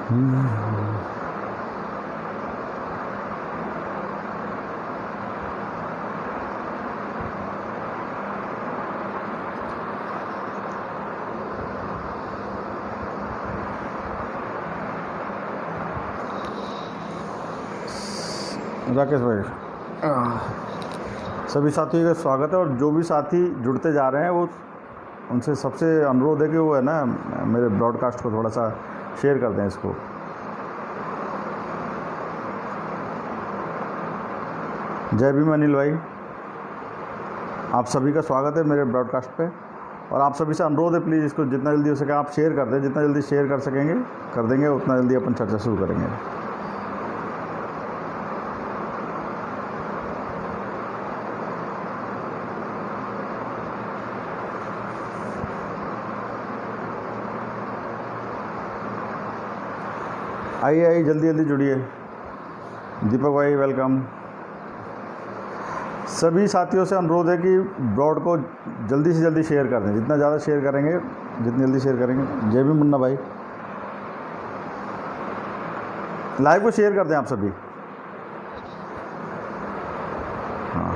राकेश भाई, सभी साथियों का स्वागत है। और जो भी साथी जुड़ते जा रहे हैं वो उनसे सबसे अनुरोध है कि वो है ना मेरे ब्रॉडकास्ट को थोड़ा सा शेयर कर दें इसको। जय भीम अनिल भाई, आप सभी का स्वागत है मेरे ब्रॉडकास्ट पे। और आप सभी से अनुरोध है प्लीज़ इसको जितना जल्दी हो सके आप शेयर कर दें। जितना जल्दी शेयर कर सकेंगे कर देंगे, उतना जल्दी अपन चर्चा शुरू करेंगे। आइए जल्दी जल्दी जुड़िए। दीपक भाई वेलकम। सभी साथियों से अनुरोध है कि ब्रॉड को जल्दी से जल्दी शेयर कर दें। जितना ज़्यादा शेयर करेंगे, जितनी जल्दी शेयर करेंगे। जय भी मुन्ना भाई, लाइव को शेयर कर दें आप सभी। हाँ,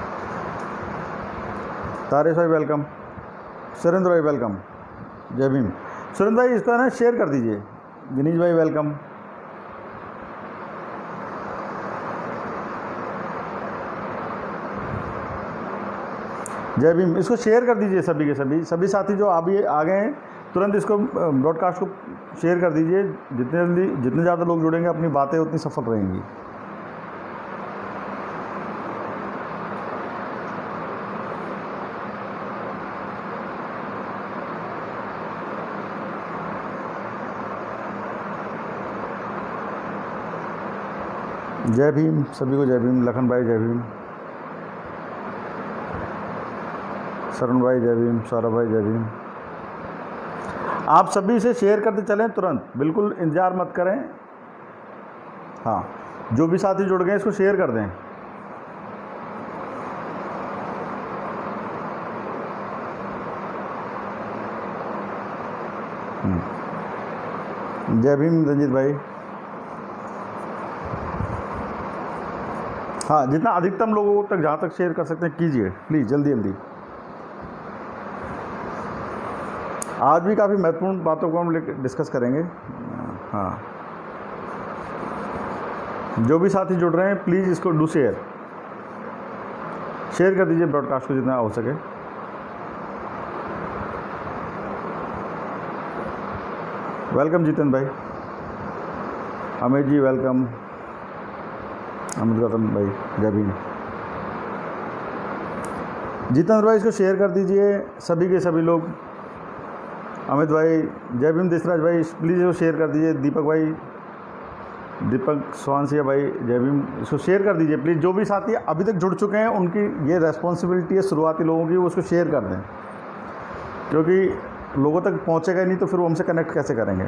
तारिश भाई वेलकम। सुरेंद्र भाई वेलकम। जय भीम। सुरेंद्र भाई इसको है ना शेयर कर दीजिए। विनीश भाई वेलकम। जय भीम। इसको शेयर कर दीजिए सभी के सभी साथी जो अभी आ गए हैं, तुरंत इसको ब्रॉडकास्ट को शेयर कर दीजिए। जितने ज़्यादा लोग जुड़ेंगे अपनी बातें उतनी सफल रहेंगी। जय भीम सभी को। जय भीम। लखन भाई जय भीम। शरण भाई जय भीम। सौरभ भाई जय भीम। आप सभी से शेयर करते चलें तुरंत, बिल्कुल इंतजार मत करें। हाँ, जो भी साथी जुड़ गए इसको शेयर कर दें। जय भीम रंजीत भाई। हाँ, जितना अधिकतम लोगों तक जहाँ तक शेयर कर सकते हैं कीजिए प्लीज़, जल्दी जल्दी। आज भी काफ़ी महत्वपूर्ण बातों को हम डिस्कस करेंगे। हाँ, जो भी साथी जुड़ रहे हैं प्लीज़ इसको डू शेयर कर दीजिए ब्रॉडकास्ट को जितना हो सके। वेलकम जितेंद्र भाई। अमित जी वेलकम। अमित गौतम भाई जय भीम। जितेंद्र भाई इसको शेयर कर दीजिए सभी के सभी लोग। अमित भाई जय भीम। देशराज भाई प्लीज़ इसको शेयर कर दीजिए। दीपक स्वानसिया भाई जय भीम। इसको शेयर कर दीजिए प्लीज़। जो भी साथी अभी तक जुड़ चुके हैं उनकी ये रेस्पॉन्सिबिलिटी है शुरुआती लोगों की, वो उसको शेयर कर दें, क्योंकि लोगों तक पहुंचेगा ही नहीं तो फिर वो हमसे कनेक्ट कैसे करेंगे।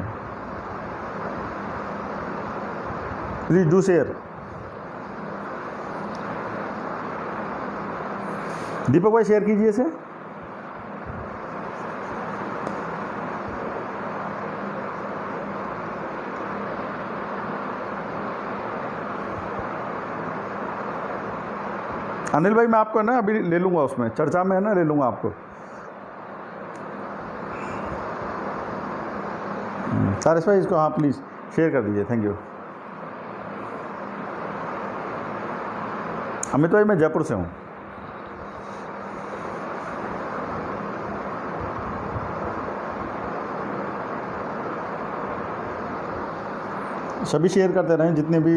Please do share. दीपक भाई शेयर कीजिए इसे। अनिल भाई मैं आपको ना अभी ले लूँगा, उसमें चर्चा में है ना, ले लूँगा आपको। सारिश भाई इसको हाँ प्लीज़ शेयर कर दीजिए। Thank you. अमित भाई मैं जयपुर से हूँ। सभी शेयर करते रहें। जितने भी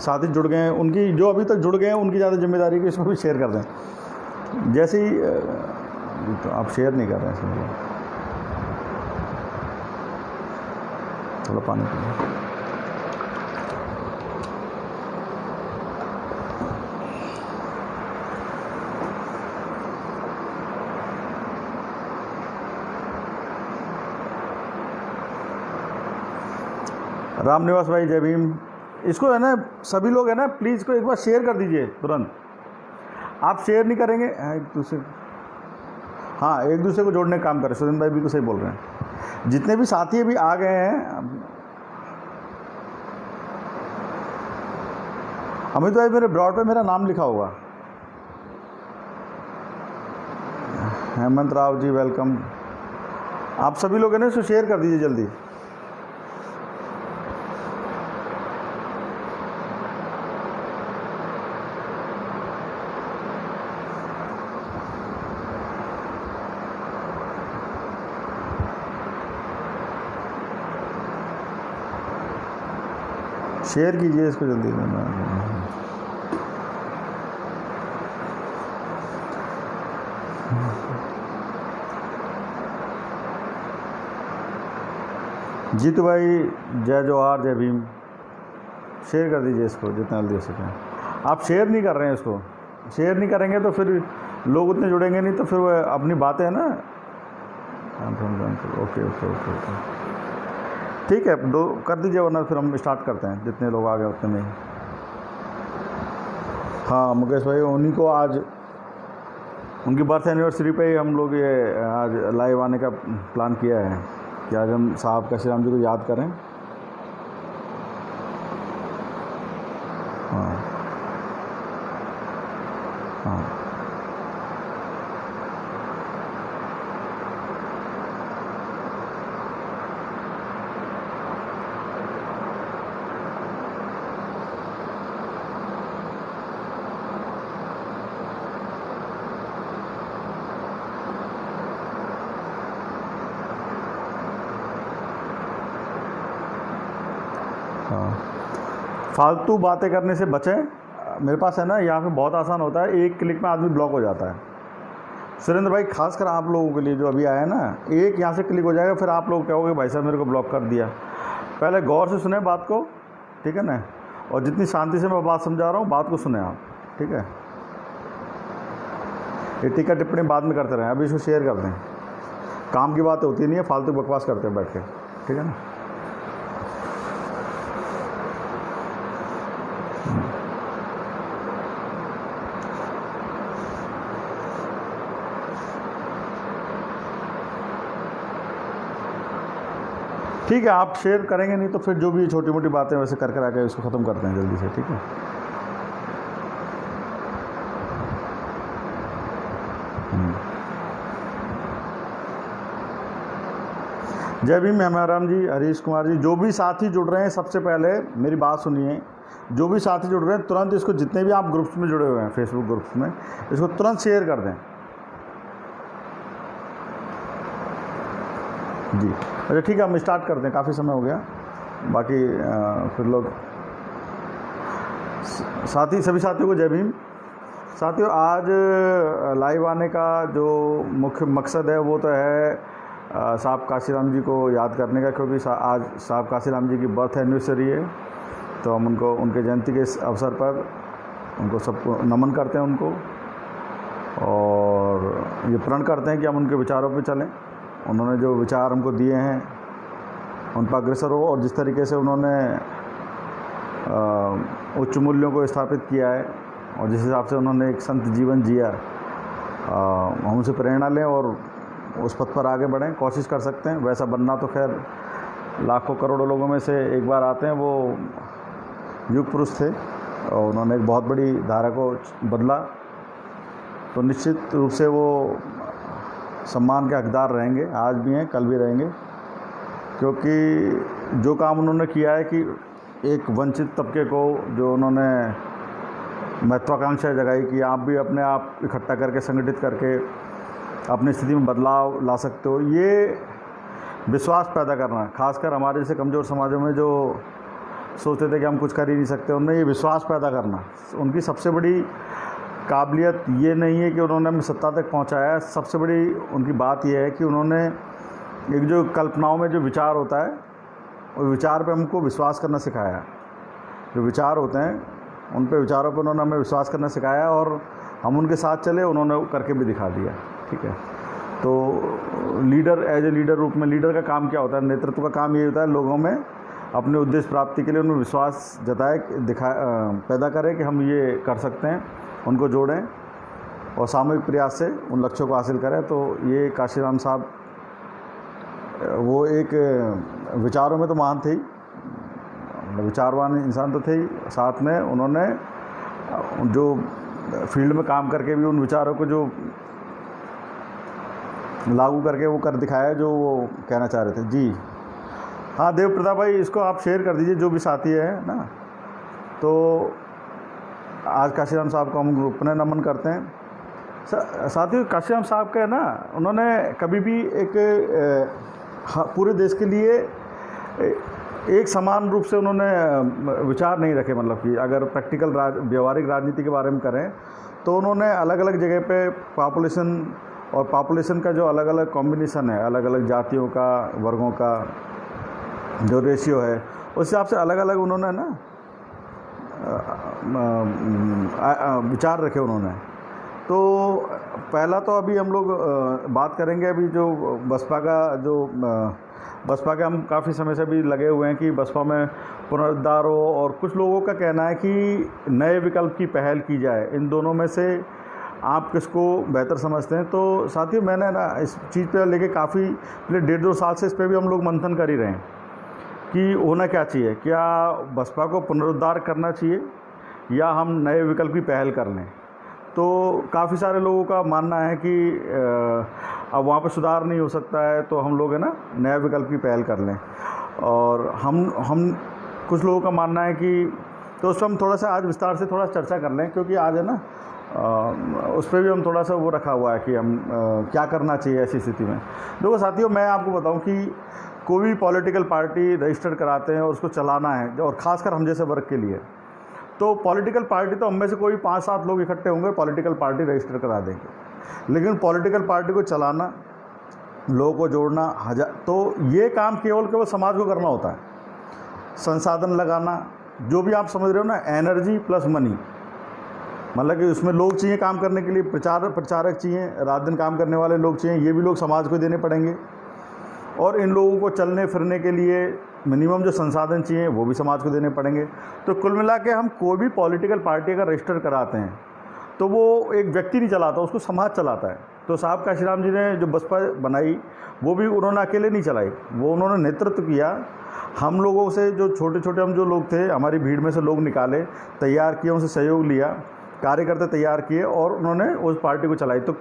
साथी जुड़ गए हैं उनकी, जो अभी तक जुड़ गए हैं उनकी ज़्यादा जिम्मेदारी है कि इसको भी शेयर कर दें। जैसे ही तो आप शेयर नहीं कर रहे हैं, थोड़ा पानी पीजिए। रामनिवास भाई जय भीम। इसको है ना सभी लोग है ना प्लीज़ इसको एक बार शेयर कर दीजिए तुरंत। आप शेयर नहीं करेंगे एक दूसरे, हाँ एक दूसरे को जोड़ने का काम करें। सुरेंद्र भाई बिल्कुल सही बोल रहे हैं। जितने भी साथी अभी आ गए हैं अमित भाई मेरे ब्रॉड पे मेरा नाम लिखा होगा। हेमंत राव जी वेलकम। आप सभी लोग हैं ना, इसको शेयर कर दीजिए जल्दी। शेयर कीजिए इसको जल्दी। जीतू भाई जय जोहार जय भीम। शेयर कर दीजिए इसको जितना जल्दी हो सके। आप शेयर नहीं कर रहे हैं इसको, शेयर नहीं करेंगे तो फिर लोग उतने जुड़ेंगे नहीं, तो फिर वो अपनी बातें है ना। ओके ओके ओके ओके ठीक है, दो कर दीजिए वरना फिर हम स्टार्ट करते हैं। जितने लोग आ गए उतने में। हाँ मुकेश भाई, उन्हीं को आज उनकी बर्थ एनिवर्सरी पे ही हम लोग ये आज लाइव आने का प्लान किया है कि आज हम साहब काशीराम जी को याद करें। हाँ हाँ फालतू बातें करने से बचें। मेरे पास है ना, यहाँ पे बहुत आसान होता है, एक क्लिक में आदमी ब्लॉक हो जाता है। सुरेंद्र भाई खासकर आप लोगों के लिए जो अभी आया ना, एक यहाँ से क्लिक हो जाएगा, फिर आप लोग कहोगे भाई साहब मेरे को ब्लॉक कर दिया। पहले गौर से सुने बात को, ठीक है ना, और जितनी शांति से मैं बात समझा रहा हूँ बात को सुने आप, ठीक है। ये टीका टिप्पणी बाद में करते रहें, अभी इसको शेयर कर दें। काम की बात होती नहीं है, फालतू बकवास करते हैं बैठ के, ठीक है ना। ठीक है, आप शेयर करेंगे नहीं तो फिर जो भी छोटी मोटी बातें वैसे कर कर आके इसको ख़त्म करते हैं जल्दी से, ठीक है। जय भीम हेमाराम जी, हरीश कुमार जी, जो भी साथी जुड़ रहे हैं सबसे पहले मेरी बात सुनिए। जो भी साथी जुड़ रहे हैं तुरंत इसको, जितने भी आप ग्रुप्स में जुड़े हुए हैं फेसबुक ग्रुप्स में, इसको तुरंत शेयर कर दें जी। अच्छा ठीक है, हम स्टार्ट करते हैं, काफ़ी समय हो गया। बाकी फिर लोग साथी, सभी साथियों को जय भीम। साथियों आज लाइव आने का जो मुख्य मकसद है वो तो है साहब काशीराम जी को याद करने का, क्योंकि आज साहब काशीराम जी की बर्थ एनिवर्सरी है। तो हम उनको, उनके जयंती के अवसर पर उनको सबको नमन करते हैं उनको, और ये प्रण करते हैं कि हम उनके विचारों पे चलें। उन्होंने जो विचार हमको दिए हैं उन पर अग्रसर हो, और जिस तरीके से उन्होंने उच्च मूल्यों को स्थापित किया है और जिस हिसाब से उन्होंने एक संत जीवन जिया, हम उनसे प्रेरणा लें और उस पथ पर आगे बढ़ें, कोशिश कर सकते हैं। वैसा बनना तो खैर लाखों करोड़ों लोगों में से एक बार आते हैं। वो युग पुरुष थे और उन्होंने एक बहुत बड़ी धारा को बदला, तो निश्चित रूप से वो सम्मान के हकदार रहेंगे, आज भी हैं कल भी रहेंगे। क्योंकि जो काम उन्होंने किया है कि एक वंचित तबके को जो उन्होंने महत्वाकांक्षा जगाई कि आप भी अपने आप इकट्ठा करके, संगठित करके अपनी स्थिति में बदलाव ला सकते हो, ये विश्वास पैदा करना, खासकर हमारे जैसे कमज़ोर समाजों में जो सोचते थे कि हम कुछ कर ही नहीं सकते, उनमें ये विश्वास पैदा करना उनकी सबसे बड़ी काबिलियत। ये नहीं है कि उन्होंने हमें सत्ता तक पहुंचाया, सबसे बड़ी उनकी बात यह है कि उन्होंने एक जो कल्पनाओं में जो विचार होता है, उस विचार पे हमको विश्वास करना सिखाया। जो विचार होते हैं उन पे, विचारों पे उन्होंने हमें विश्वास करना सिखाया और हम उनके साथ चले, उन्होंने करके भी दिखा दिया, ठीक है। तो लीडर, एज ए लीडर रूप में, लीडर का काम क्या होता है? नेतृत्व का काम ये होता है लोगों में अपने उद्देश्य प्राप्ति के लिए उनमें विश्वास जताए, पैदा करें कि हम ये कर सकते हैं, उनको जोड़ें और सामूहिक प्रयास से उन लक्ष्यों को हासिल करें। तो ये काशीराम साहब वो एक विचारों में तो महान थे ही, विचारवान इंसान तो थे ही, साथ में उन्होंने जो फील्ड में काम करके भी उन विचारों को जो लागू करके वो कर दिखाया जो वो कहना चाह रहे थे। जी हाँ देव प्रताप भाई, इसको आप शेयर कर दीजिए जो भी साथी है ना। तो आज काशीराम साहब को हम ग्रुप में नमन करते हैं। साथियों, काशीराम साहब का है ना, उन्होंने कभी भी एक पूरे देश के लिए एक समान रूप से उन्होंने विचार नहीं रखे। मतलब कि अगर प्रैक्टिकल व्यवहारिक राजनीति के बारे में करें तो उन्होंने अलग अलग जगह पे पॉपुलेशन का जो अलग अलग कॉम्बिनेशन है, अलग अलग जातियों का, वर्गों का जो रेशियो है, उस हिसाब से अलग अलग उन्होंने ना विचार रखे उन्होंने। तो पहला तो अभी हम लोग बात करेंगे अभी जो बसपा के हम काफ़ी समय से भी लगे हुए हैं कि बसपा में पुनरुद्धार हो, और कुछ लोगों का कहना है कि नए विकल्प की पहल की जाए। इन दोनों में से आप किसको बेहतर समझते हैं? तो साथियों, मैंने ना इस चीज़ पे लेके काफ़ी पिछले 1.5-2 साल से इस पर भी हम लोग मंथन कर ही रहे हैं कि होना क्या चाहिए। क्या बसपा को पुनरुद्धार करना चाहिए या हम नए विकल्प की पहल कर लें? तो काफ़ी सारे लोगों का मानना है कि अब वहाँ पर सुधार नहीं हो सकता है, तो हम लोग है ना नया विकल्प की पहल कर लें। और हम कुछ लोगों का मानना है कि तो उस पर हम थोड़ा सा आज विस्तार से थोड़ा चर्चा कर लें, क्योंकि आज है ना उस पर भी हम थोड़ा सा वो रखा हुआ है कि हम क्या करना चाहिए ऐसी स्थिति में। देखो साथियों, मैं आपको बताऊं कि कोई भी पॉलिटिकल पार्टी रजिस्टर कराते हैं और उसको चलाना है, और ख़ासकर हम जैसे वर्ग के लिए, तो पॉलिटिकल पार्टी तो हम में से कोई 5-7 लोग इकट्ठे होंगे, पॉलिटिकल पार्टी रजिस्टर करा देंगे। लेकिन पॉलिटिकल पार्टी को चलाना, लोगों को जोड़ना, तो ये काम केवल समाज को करना होता है। संसाधन लगाना, जो भी आप समझ रहे हो ना, एनर्जी प्लस मनी, मतलब कि उसमें लोग चाहिए काम करने के लिए, प्रचारक चाहिए, रात दिन काम करने वाले लोग चाहिए, ये भी लोग समाज को देने पड़ेंगे। और इन लोगों को चलने फिरने के लिए मिनिमम जो संसाधन चाहिए वो भी समाज को देने पड़ेंगे। तो कुल मिला के हम कोई भी पॉलिटिकल पार्टी अगर रजिस्टर कराते हैं तो वो एक व्यक्ति नहीं चलाता, उसको समाज चलाता है। तो साहब काशीराम जी ने जो बसपा बनाई वो भी उन्होंने अकेले नहीं चलाई, वो उन्होंने नेतृत्व किया। हम लोगों से जो छोटे छोटे हम जो लोग थे, हमारी भीड़ में से लोग निकाले, तैयार किए, उनसे सहयोग लिया, कार्यकर्ता तैयार किए और उन्होंने उस पार्टी को चलाई। तो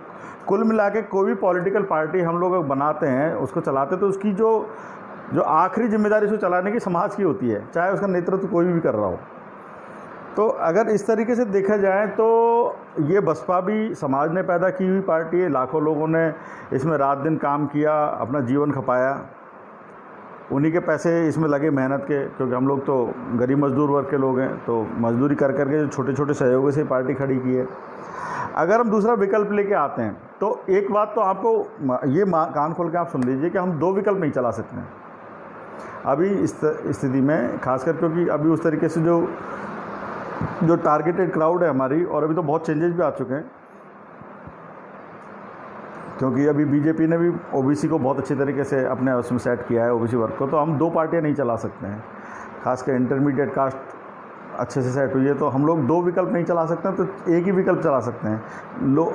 कुल मिला के कोई भी पॉलिटिकल पार्टी हम लोग बनाते हैं, उसको चलाते, तो उसकी जो आखिरी जिम्मेदारी उसको चलाने की समाज की होती है, चाहे उसका नेतृत्व कोई भी कर रहा हो। तो अगर इस तरीके से देखा जाए तो ये बसपा भी समाज ने पैदा की हुई पार्टी है। लाखों लोगों ने इसमें रात दिन काम किया, अपना जीवन खपाया, उन्हीं के पैसे इसमें लगे मेहनत के, क्योंकि हम लोग तो गरीब मजदूर वर्ग के लोग हैं, तो मजदूरी कर करके जो छोटे छोटे सहयोगों से पार्टी खड़ी की है। अगर हम दूसरा विकल्प लेके आते हैं तो एक बात तो आपको ये कान खोल के आप सुन लीजिए कि हम 2 विकल्प नहीं चला सकते हैं अभी इस स्थिति में, खासकर क्योंकि अभी उस तरीके से जो टारगेटेड क्राउड है हमारी, और अभी तो बहुत चेंजेस भी आ चुके हैं, क्योंकि अभी बीजेपी ने भी ओबीसी को बहुत अच्छी तरीके से अपने उसमें सेट किया है, ओबीसी वर्ग को। तो हम 2 पार्टियां नहीं चला सकते हैं, खासकर इंटरमीडिएट कास्ट अच्छे से सेट हुई है, तो हम लोग 2 विकल्प नहीं चला सकते हैं। तो एक ही विकल्प चला सकते हैं।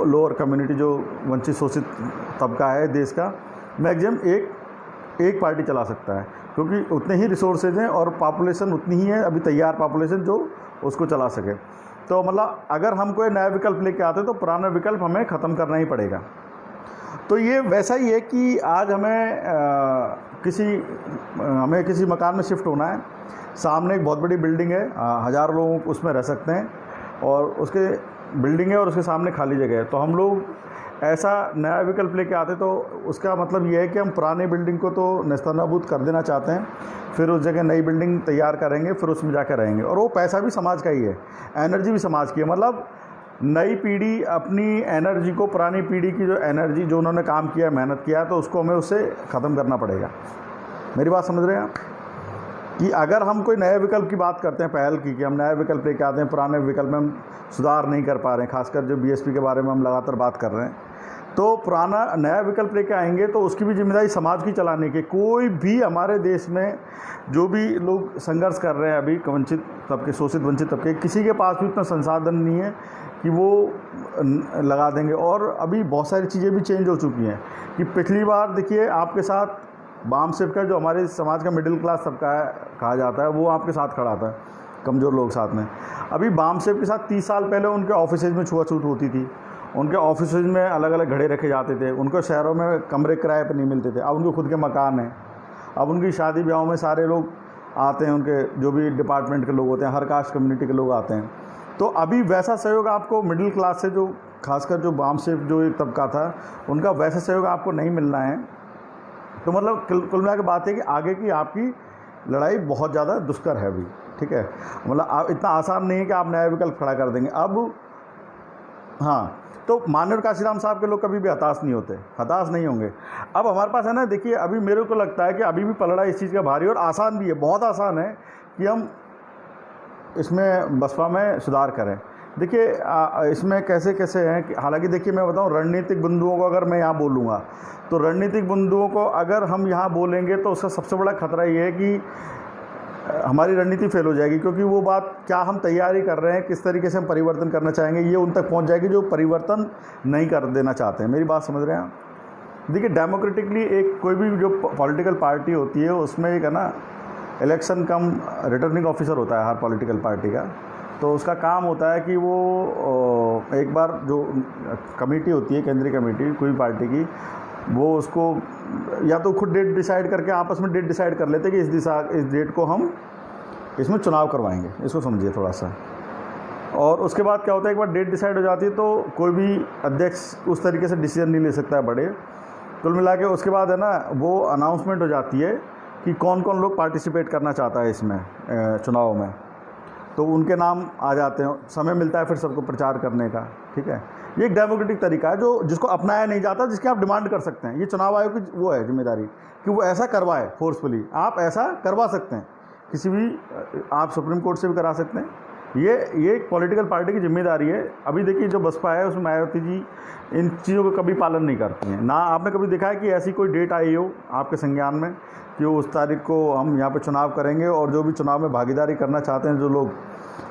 लोअर कम्युनिटी जो वंचित शोषित तबका है देश का, मैक्सिमम एक पार्टी चला सकता है, क्योंकि उतने ही रिसोर्सेज हैं और पॉपुलेशन उतनी ही है अभी, तैयार पॉपुलेशन जो उसको चला सके। तो मतलब अगर हम कोई नया विकल्प लेके आते तो पुराना विकल्प हमें ख़त्म करना ही पड़ेगा। तो ये वैसा ही है कि आज हमें किसी मकान में शिफ्ट होना है, सामने एक बहुत बड़ी बिल्डिंग है, 1000 लोग उसमें रह सकते हैं, और उसके बिल्डिंग है और उसके सामने खाली जगह है। तो हम लोग ऐसा नया विकल्प लेके आते तो उसका मतलब ये है कि हम पुराने बिल्डिंग को तो नेस्तनाबूद कर देना चाहते हैं, फिर उस जगह नई बिल्डिंग तैयार करेंगे, फिर उसमें जाकर रहेंगे। और वो पैसा भी समाज का ही है, एनर्जी भी समाज की है। मतलब नई पीढ़ी अपनी एनर्जी को, पुरानी पीढ़ी की जो एनर्जी जो उन्होंने काम किया, मेहनत किया, तो उसको हमें उससे ख़त्म करना पड़ेगा। मेरी बात समझ रहे हैं आप? कि अगर हम कोई नए विकल्प की बात करते हैं, पहल की कि हम नया विकल्प लेके आते हैं, पुराने विकल्प में हम सुधार नहीं कर पा रहे हैं, खासकर जो बीएसपी के बारे में हम लगातार बात कर रहे हैं, तो पुराना नया विकल्प लेके आएंगे तो उसकी भी जिम्मेदारी समाज की चलाने की। कोई भी हमारे देश में जो भी लोग संघर्ष कर रहे हैं अभी, वंचित तबके, शोषित वंचित तबके, किसी के पास भी उतना संसाधन नहीं है कि वो लगा देंगे। और अभी बहुत सारी चीज़ें भी चेंज हो चुकी हैं कि पिछली बार देखिए आपके साथ वाम सेवक जो हमारे समाज का मिडिल क्लास तबका कहा जाता है, वो आपके साथ खड़ा था, कमज़ोर लोग साथ में। अभी बाम सेब के साथ 30 साल पहले उनके ऑफिसेज में छुआछूत होती थी, उनके ऑफिसेज में अलग अलग घड़े रखे जाते थे, उनको शहरों में कमरे किराए पर नहीं मिलते थे। अब उनके खुद के मकान हैं, अब उनकी शादी ब्याहों में सारे लोग आते हैं, उनके जो भी डिपार्टमेंट के लोग होते हैं, हर कास्ट कम्युनिटी के लोग आते हैं। तो अभी वैसा सहयोग आपको मिडिल क्लास से, जो खासकर जो बाम सेब जो एक तबका था, उनका वैसा सहयोग आपको नहीं मिलना है। तो मतलब कुल मिला के बात है कि आगे की आपकी लड़ाई बहुत ज़्यादा दुष्कर है अभी, ठीक है। मतलब आप इतना आसान नहीं है कि आप नया विकल्प खड़ा कर देंगे अब। हाँ, तो माननीय काशीराम साहब के लोग कभी भी हताश नहीं होते, हताश नहीं होंगे। अब हमारे पास है ना, देखिए अभी मेरे को लगता है कि अभी भी पलड़ा इस चीज़ का भारी और आसान भी है, बहुत आसान है कि हम इसमें बसपा में सुधार करें। देखिए इसमें कैसे कैसे हैं कि हालांकि देखिए मैं बताऊं, रणनीतिक बिंदुओं को अगर मैं यहाँ बोलूँगा तो रणनीतिक बिंदुओं को अगर हम यहाँ बोलेंगे तो उसका सबसे बड़ा खतरा ये है कि हमारी रणनीति फेल हो जाएगी, क्योंकि वो बात क्या हम तैयारी कर रहे हैं, किस तरीके से हम परिवर्तन करना चाहेंगे, ये उन तक पहुँच जाएगी जो परिवर्तन नहीं कर देना चाहते हैं। मेरी बात समझ रहे हैं आप? देखिए डेमोक्रेटिकली एक कोई भी जो पॉलिटिकल पार्टी होती है उसमें एक है ना इलेक्शन कम रिटर्निंग ऑफिसर होता है हर पॉलिटिकल पार्टी का। तो उसका काम होता है कि वो एक बार जो कमेटी होती है, केंद्रीय कमेटी कोई पार्टी की, वो उसको या तो खुद डेट डिसाइड करके आपस में डेट डिसाइड कर लेते हैं कि इस डेट को हम इसमें चुनाव करवाएंगे, इसको समझिए थोड़ा सा। और उसके बाद क्या होता है, एक बार डेट डिसाइड हो जाती है तो कोई भी अध्यक्ष उस तरीके से डिसीजन नहीं ले सकता है बड़े। कुल मिला के उसके बाद है ना वो अनाउंसमेंट हो जाती है कि कौन कौन लोग पार्टिसिपेट करना चाहता है इसमें चुनाव में, तो उनके नाम आ जाते हैं, समय मिलता है फिर सबको प्रचार करने का, ठीक है। ये एक डेमोक्रेटिक तरीका है जो जिसको अपनाया नहीं जाता, जिसकी आप डिमांड कर सकते हैं। ये चुनाव आयोग की वो है जिम्मेदारी कि वो ऐसा करवाए फोर्सफुली, आप ऐसा करवा सकते हैं, किसी भी आप सुप्रीम कोर्ट से भी करा सकते हैं। ये एक पॉलिटिकल पार्टी की जिम्मेदारी है। अभी देखिए जो बसपा है उसमें मायावती जी इन चीज़ों को कभी पालन नहीं करती हैं। ना आपने कभी देखा है कि ऐसी कोई डेट आई हो आपके संज्ञान में कि उस तारीख को हम यहाँ पे चुनाव करेंगे और जो भी चुनाव में भागीदारी करना चाहते हैं जो लोग,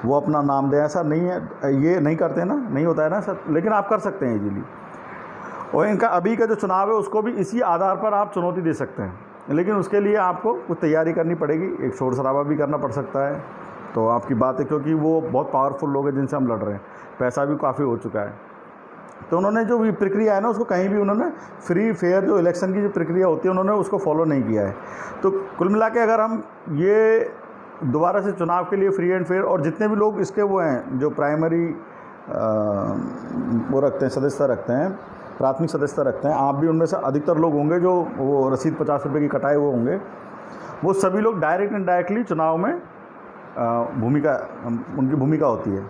वो अपना नाम दें? ऐसा नहीं है, ये नहीं करते ना, नहीं होता है ना सर, लेकिन आप कर सकते हैं इजीली। और इनका अभी का जो चुनाव है उसको भी इसी आधार पर आप चुनौती दे सकते हैं, लेकिन उसके लिए आपको कुछ तैयारी करनी पड़ेगी, एक शोर शराबा भी करना पड़ सकता है। तो आपकी बात है, क्योंकि वो बहुत पावरफुल लोग हैं जिनसे हम लड़ रहे हैं, पैसा भी काफ़ी हो चुका है। तो उन्होंने जो भी प्रक्रिया है ना उसको कहीं भी उन्होंने फ्री फेयर जो इलेक्शन की जो प्रक्रिया होती है उन्होंने उसको फॉलो नहीं किया है। तो कुल मिला के अगर हम ये दोबारा से चुनाव के लिए फ्री एंड फेयर, और जितने भी लोग इसके वो हैं जो प्राइमरी वो रखते हैं, सदस्यता रखते हैं, प्राथमिक सदस्यता रखते हैं, आप भी उनमें से अधिकतर लोग होंगे जो वो रसीद 50 रुपये की कटाए हुए होंगे, वो सभी लोग डायरेक्ट एंड डायरेक्टली चुनाव में उनकी भूमिका होती है।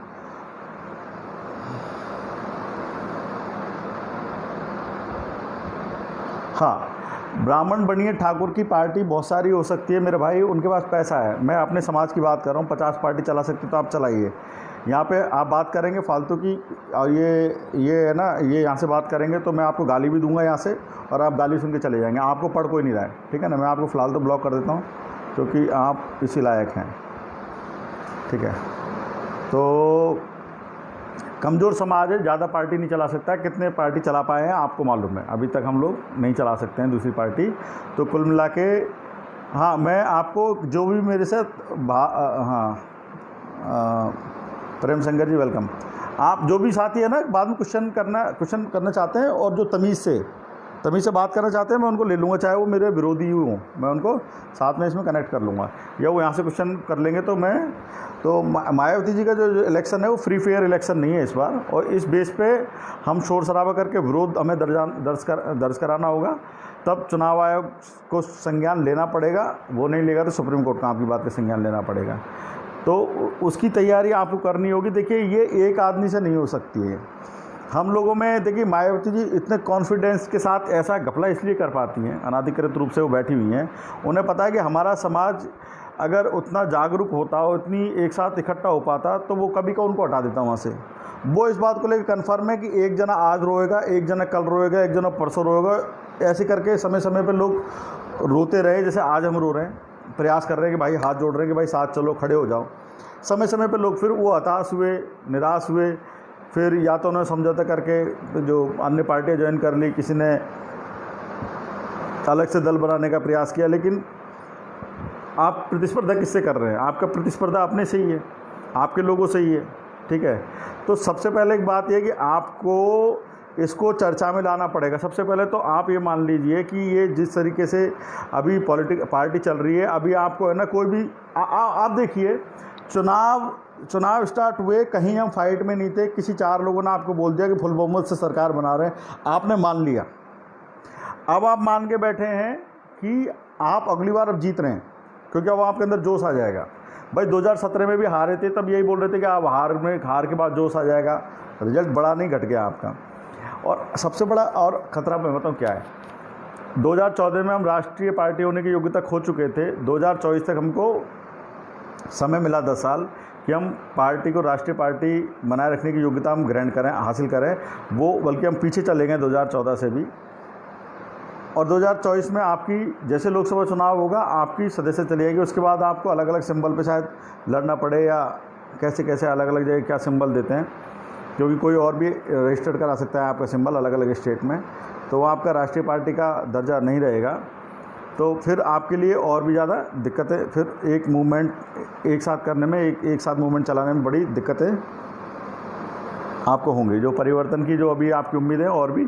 हाँ, ब्राह्मण बनिए ठाकुर की पार्टी बहुत सारी हो सकती है मेरे भाई, उनके पास पैसा है। मैं अपने समाज की बात कर रहा हूँ, 50 पार्टी चला सकती तो आप चलाइए। यहाँ पे आप बात करेंगे फालतू की, और ये है ना, ये यहाँ से बात करेंगे तो मैं आपको गाली भी दूंगा यहाँ से, और आप गाली सुन के चले जाएंगे, आपको पढ़ कोई नहीं रहा है, ठीक है ना। मैं आपको फ़िलहाल तो ब्लॉक कर देता हूँ क्योंकि आप इसी लायक हैं, ठीक है। तो कमज़ोर समाज है, ज़्यादा पार्टी नहीं चला सकता। कितने पार्टी चला पाए हैं आपको मालूम है, अभी तक हम लोग नहीं चला सकते हैं दूसरी पार्टी। तो कुल मिला के हाँ, मैं आपको जो भी मेरे साथ प्रेम शंकर जी वेलकम। आप जो भी साथी है ना बाद में क्वेश्चन करना चाहते हैं और जो तमीज़ से बात करना चाहते हैं, मैं उनको ले लूँगा, चाहे वो मेरे विरोधी ही हों, मैं उनको साथ में इसमें कनेक्ट कर लूँगा, या वो यहाँ से क्वेश्चन कर लेंगे। तो मायावती जी का जो इलेक्शन है वो फ्री फेयर इलेक्शन नहीं है इस बार, और इस बेस पे हम शोर शराबा करके विरोध हमें दर्ज कराना होगा, तब चुनाव आयोग को संज्ञान लेना पड़ेगा। वो नहीं लेगा तो सुप्रीम कोर्ट का आपकी बात का संज्ञान लेना पड़ेगा। तो उसकी तैयारी आपको करनी होगी। देखिए ये एक आदमी से नहीं हो सकती है। हम लोगों में देखिए मायावती जी इतने कॉन्फिडेंस के साथ ऐसा घपला इसलिए कर पाती हैं, अनाधिकृत रूप से वो बैठी हुई हैं, उन्हें पता है कि हमारा समाज अगर उतना जागरूक होता हो, इतनी एक साथ इकट्ठा हो पाता, तो वो कभी का उनको हटा देता वहाँ से। वो इस बात को लेकर कन्फर्म है कि एक जना आज रोएगा, एक जना कल रोएगा, एक जना परसों रोएगा, ऐसे करके समय समय पर लोग रोते रहे, जैसे आज हम रो रहे हैं, प्रयास कर रहे हैं कि भाई हाथ जोड़ रहे हैं कि भाई साथ चलो, खड़े हो जाओ। समय समय पर लोग फिर वो हताश हुए, निराश हुए, फिर या तो उन्होंने समझौता करके जो अन्य पार्टियां ज्वाइन कर ली, किसी ने अलग से दल बनाने का प्रयास किया। लेकिन आप प्रतिस्पर्धा किससे कर रहे हैं? आपका प्रतिस्पर्धा अपने से ही है। आपके लोगों से ही है, ठीक है। तो सबसे पहले एक बात ये कि आपको इसको चर्चा में लाना पड़ेगा। सबसे पहले तो आप ये मान लीजिए कि ये जिस तरीके से अभी पार्टी चल रही है, अभी आपको है ना कोई भी आप देखिए, चुनाव स्टार्ट हुए, कहीं हम फाइट में नहीं थे, किसी 4 लोगों ने आपको बोल दिया कि फुल बहुमत से सरकार बना रहे हैं, आपने मान लिया। अब आप मान के बैठे हैं कि आप अगली बार अब जीत रहे हैं, क्योंकि अब आपके अंदर जोश आ जाएगा। भाई 2017 में भी हारे थे, तब यही बोल रहे थे कि आप हार के बाद जोश आ जाएगा। रिजल्ट बड़ा नहीं घट गया आपका। और सबसे बड़ा और ख़तरा मैं बताऊँ क्या है, 2014 में हम राष्ट्रीय पार्टी होने की योग्यता खो चुके थे। 2024 तक हमको समय मिला 10 साल कि हम पार्टी को राष्ट्रीय पार्टी बनाए रखने की योग्यता हम ग्रहण करें, हासिल करें। वो बल्कि हम पीछे चले गए 2014 से भी। और 2024 में आपकी जैसे लोकसभा चुनाव होगा, आपकी सदस्य चली जाएगी। उसके बाद आपको अलग अलग सिंबल पे शायद लड़ना पड़े, या कैसे कैसे अलग अलग जगह क्या सिंबल देते हैं, क्योंकि कोई और भी रजिस्टर्ड करा सकता है आपका सिंबल अलग अलग स्टेट में, तो वो आपका राष्ट्रीय पार्टी का दर्जा नहीं रहेगा। तो फिर आपके लिए और भी ज़्यादा दिक्कतें, फिर एक मूवमेंट एक साथ करने में, एक साथ मूवमेंट चलाने में बड़ी दिक्कतें आपको होंगी। जो परिवर्तन की जो अभी आपकी उम्मीदें और भी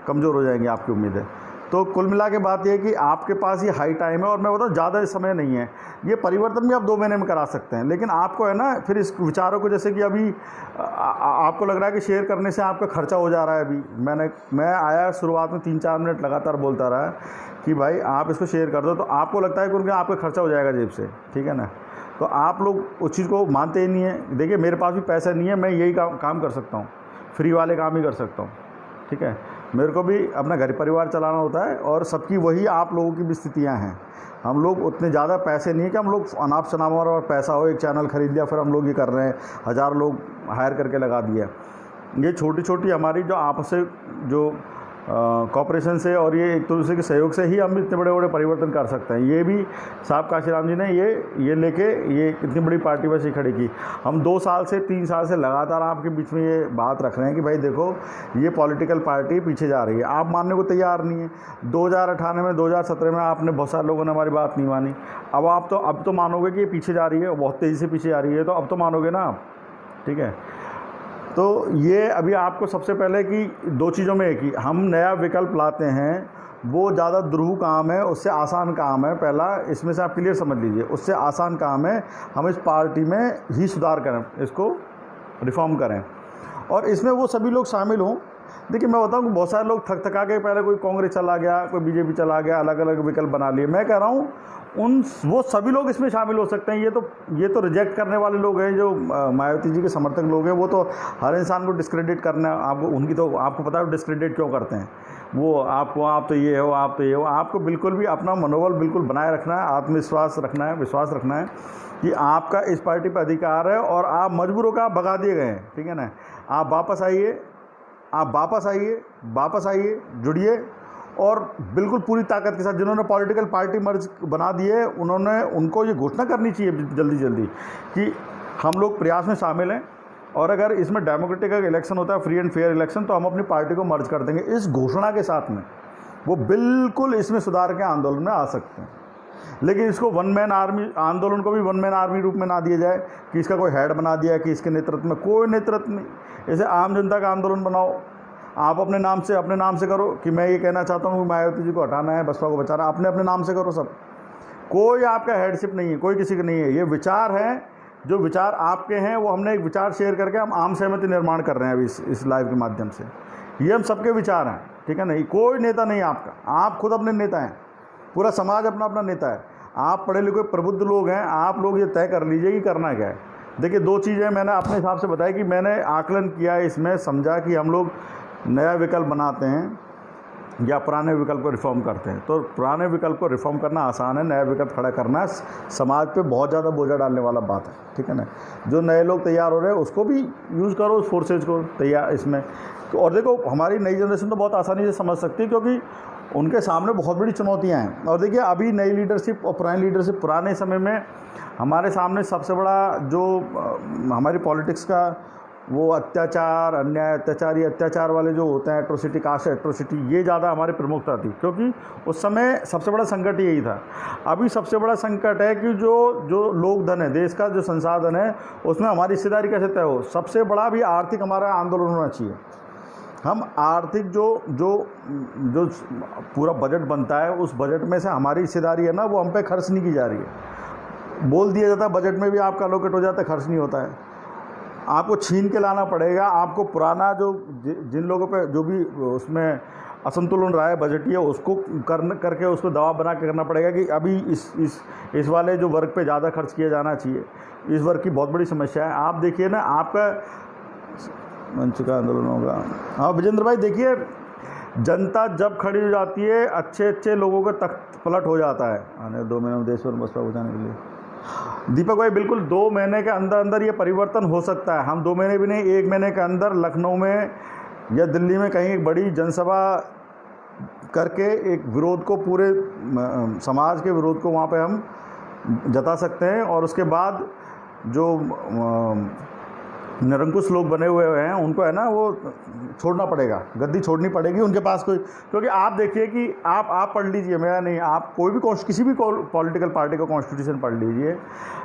कमज़ोर हो जाएंगी आपकी उम्मीदें। तो कुल मिला के बात यह है कि आपके पास ये हाई टाइम है, और मैं बताऊँ ज़्यादा समय नहीं है। ये परिवर्तन भी आप 2 महीने में करा सकते हैं, लेकिन आपको है ना फिर इस विचारों को, जैसे कि अभी आपको लग रहा है कि शेयर करने से आपका खर्चा हो जा रहा है। अभी मैं आया शुरुआत में 3-4 मिनट लगातार बोलता रहा कि भाई आप इसको शेयर कर दो, तो आपको लगता है कि उनका आपका खर्चा हो जाएगा जेब से, ठीक है ना। तो आप लोग उस चीज़ को मानते ही नहीं है। देखिए मेरे पास भी पैसा नहीं है, मैं यही काम कर सकता हूँ, फ्री वाले काम ही कर सकता हूँ, ठीक है। मेरे को भी अपना घर परिवार चलाना होता है, और सबकी वही आप लोगों की भी स्थितियाँ हैं। हम लोग उतने ज़्यादा पैसे नहीं है कि हम लोग अनाप शनाप और पैसा हो, एक चैनल खरीद लिया फिर हम लोग ये कर रहे हैं, 1000 लोग हायर करके लगा दिया। ये छोटी छोटी हमारी जो आपस से जो कॉपरेशन से और ये एक दूसरे के सहयोग से ही हम इतने बड़े बड़े परिवर्तन कर सकते हैं। ये भी साहब काशीराम जी ने ये लेके ये इतनी बड़ी पार्टी वैसे खड़ी की। हम 2 साल से 3 साल से लगातार आपके बीच में ये बात रख रहे हैं कि भाई देखो ये पॉलिटिकल पार्टी पीछे जा रही है, आप मानने को तैयार नहीं है। 2018 में 2017 में आपने बहुत सारे लोगों ने हमारी बात नहीं मानी। अब तो मानोगे कि ये पीछे जा रही है, बहुत तेज़ी से पीछे जा रही है, तो अब तो मानोगे ना आप, ठीक है। तो ये अभी आपको सबसे पहले कि 2 चीज़ों में है कि हम नया विकल्प लाते हैं, वो ज़्यादा दुरूह काम है, उससे आसान काम है। पहला इसमें से आप क्लियर समझ लीजिए, उससे आसान काम है हम इस पार्टी में ही सुधार करें, इसको रिफॉर्म करें, और इसमें वो सभी लोग शामिल हों। देखिए मैं बताऊँ कि बहुत सारे लोग थका के पहले कोई कांग्रेस चला गया, कोई बीजेपी चला गया, अलग अलग विकल्प बना लिए। मैं कह रहा हूँ वो सभी लोग इसमें शामिल हो सकते हैं। ये तो रिजेक्ट करने वाले लोग हैं, जो मायावती जी के समर्थक लोग हैं, वो तो हर इंसान को डिस्क्रेडिट करना आपको पता है डिस्क्रेडिट क्यों करते हैं। वो आप तो ये हो, आप तो ये हो। आपको बिल्कुल भी अपना मनोबल बिल्कुल बनाए रखना है, आत्मविश्वास रखना है, विश्वास रखना है कि आपका इस पार्टी पर अधिकार है, और आप मजबूर होकर आप भगा दिए गए हैं, ठीक है ना। आप वापस आइए, जुड़िए, और बिल्कुल पूरी ताकत के साथ जिन्होंने पॉलिटिकल पार्टी मर्ज बना दिए उनको ये घोषणा करनी चाहिए जल्दी कि हम लोग प्रयास में शामिल हैं, और अगर इसमें डेमोक्रेटिक इलेक्शन होता है, फ्री एंड फेयर इलेक्शन, तो हम अपनी पार्टी को मर्ज कर देंगे। इस घोषणा के साथ में वो बिल्कुल इसमें सुधार के आंदोलन में आ सकते हैं। लेकिन इसको वन मैन आर्मी आंदोलन को भी वन मैन आर्मी रूप में ना दिया जाए कि इसका कोई हेड बना दिया कि इसके नेतृत्व में, कोई नेतृत्व नहीं। इसे आम जनता का आंदोलन बनाओ, आप अपने नाम से करो कि मैं ये कहना चाहता हूँ कि मायावती जी को हटाना है, बसपा को बचाना, अपने नाम से करो सब। कोई आपका हेडशिप नहीं है, कोई किसी का नहीं है। ये विचार हैं, जो विचार आपके हैं, वो हमने एक विचार शेयर करके हम आम सहमति निर्माण कर रहे हैं अभी इस लाइव के माध्यम से। ये हम सबके विचार हैं, ठीक है। नहीं, कोई नेता नहीं आपका, आप खुद अपने नेता हैं, पूरा समाज अपना नेता है। आप पढ़े लिखे प्रबुद्ध लोग हैं, आप लोग ये तय कर लीजिए कि करना क्या है। देखिए 2 चीज़ें मैंने अपने हिसाब से बताई कि मैंने आकलन किया, इसमें समझा कि हम लोग नया विकल्प बनाते हैं या पुराने विकल्प को रिफॉर्म करते हैं। तो पुराने विकल्प को रिफॉर्म करना आसान है, नया विकल्प खड़ा करना समाज पे बहुत ज़्यादा बोझा डालने वाला बात है, ठीक है ना। जो नए लोग तैयार हो रहे हैं उसको भी यूज़ करो, उस फोर्सेज को तैयार इसमें। और देखो हमारी नई जनरेशन तो बहुत आसानी से समझ सकती है, क्योंकि उनके सामने बहुत बड़ी चुनौतियाँ हैं। और देखिए अभी नई लीडरशिप और पुरानी लीडरशिप, पुराने समय में हमारे सामने सबसे बड़ा जो हमारी पॉलिटिक्स का वो अत्याचार, अन्याय, अत्याचार, ये अत्याचार वाले जो होते हैं, एट्रोसिटी, कास्ट एट्रोसिटी, ये ज़्यादा हमारी प्रमुखता थी, क्योंकि उस समय सबसे बड़ा संकट यही था। अभी सबसे बड़ा संकट है कि जो लोक धन है, देश का जो संसाधन है, उसमें हमारी हिस्सेदारी कैसे तय हो। सबसे बड़ा भी आर्थिक हमारा आंदोलन होना चाहिए। हम आर्थिक जो पूरा बजट बनता है, उस बजट में से हमारी हिस्सेदारी है ना, वो हम पे खर्च नहीं की जा रही है। बोल दिया जाता है बजट में भी आपका एलोकेट हो जाता है, खर्च नहीं होता है। आपको छीन के लाना पड़ेगा। आपको पुराना जिन लोगों पे जो भी उसमें असंतुलन रहा है बजटीय, उसको करके उसको दबाव बना के करना पड़ेगा कि अभी इस वाले जो वर्ग पे ज़्यादा खर्च किया जाना चाहिए। इस वर्ग की बहुत बड़ी समस्या है। आप देखिए ना, आपका मंच का आंदोलन होगा। हाँ विजेंद्र भाई, देखिए जनता जब खड़ी हो जाती है, अच्छे अच्छे लोगों का तख्त पलट हो जाता है। आने 2 महीने में देश पर बसपा पहुँचाने के लिए। दीपक भाई, बिल्कुल 2 महीने के अंदर अंदर ये परिवर्तन हो सकता है। हम 2 महीने भी नहीं, 1 महीने के अंदर लखनऊ में या दिल्ली में कहीं एक बड़ी जनसभा करके एक विरोध को, पूरे समाज के विरोध को वहाँ पे हम जता सकते हैं। और उसके बाद जो निरंकुश लोग बने हुए हैं, उनको है ना वो छोड़ना पड़ेगा, गद्दी छोड़नी पड़ेगी उनके पास कोई। क्योंकि आप देखिए कि आप पढ़ लीजिए, मेरा नहीं, आप कोई भी किसी भी पॉलिटिकल पार्टी का कॉन्स्टिट्यूशन पढ़ लीजिए।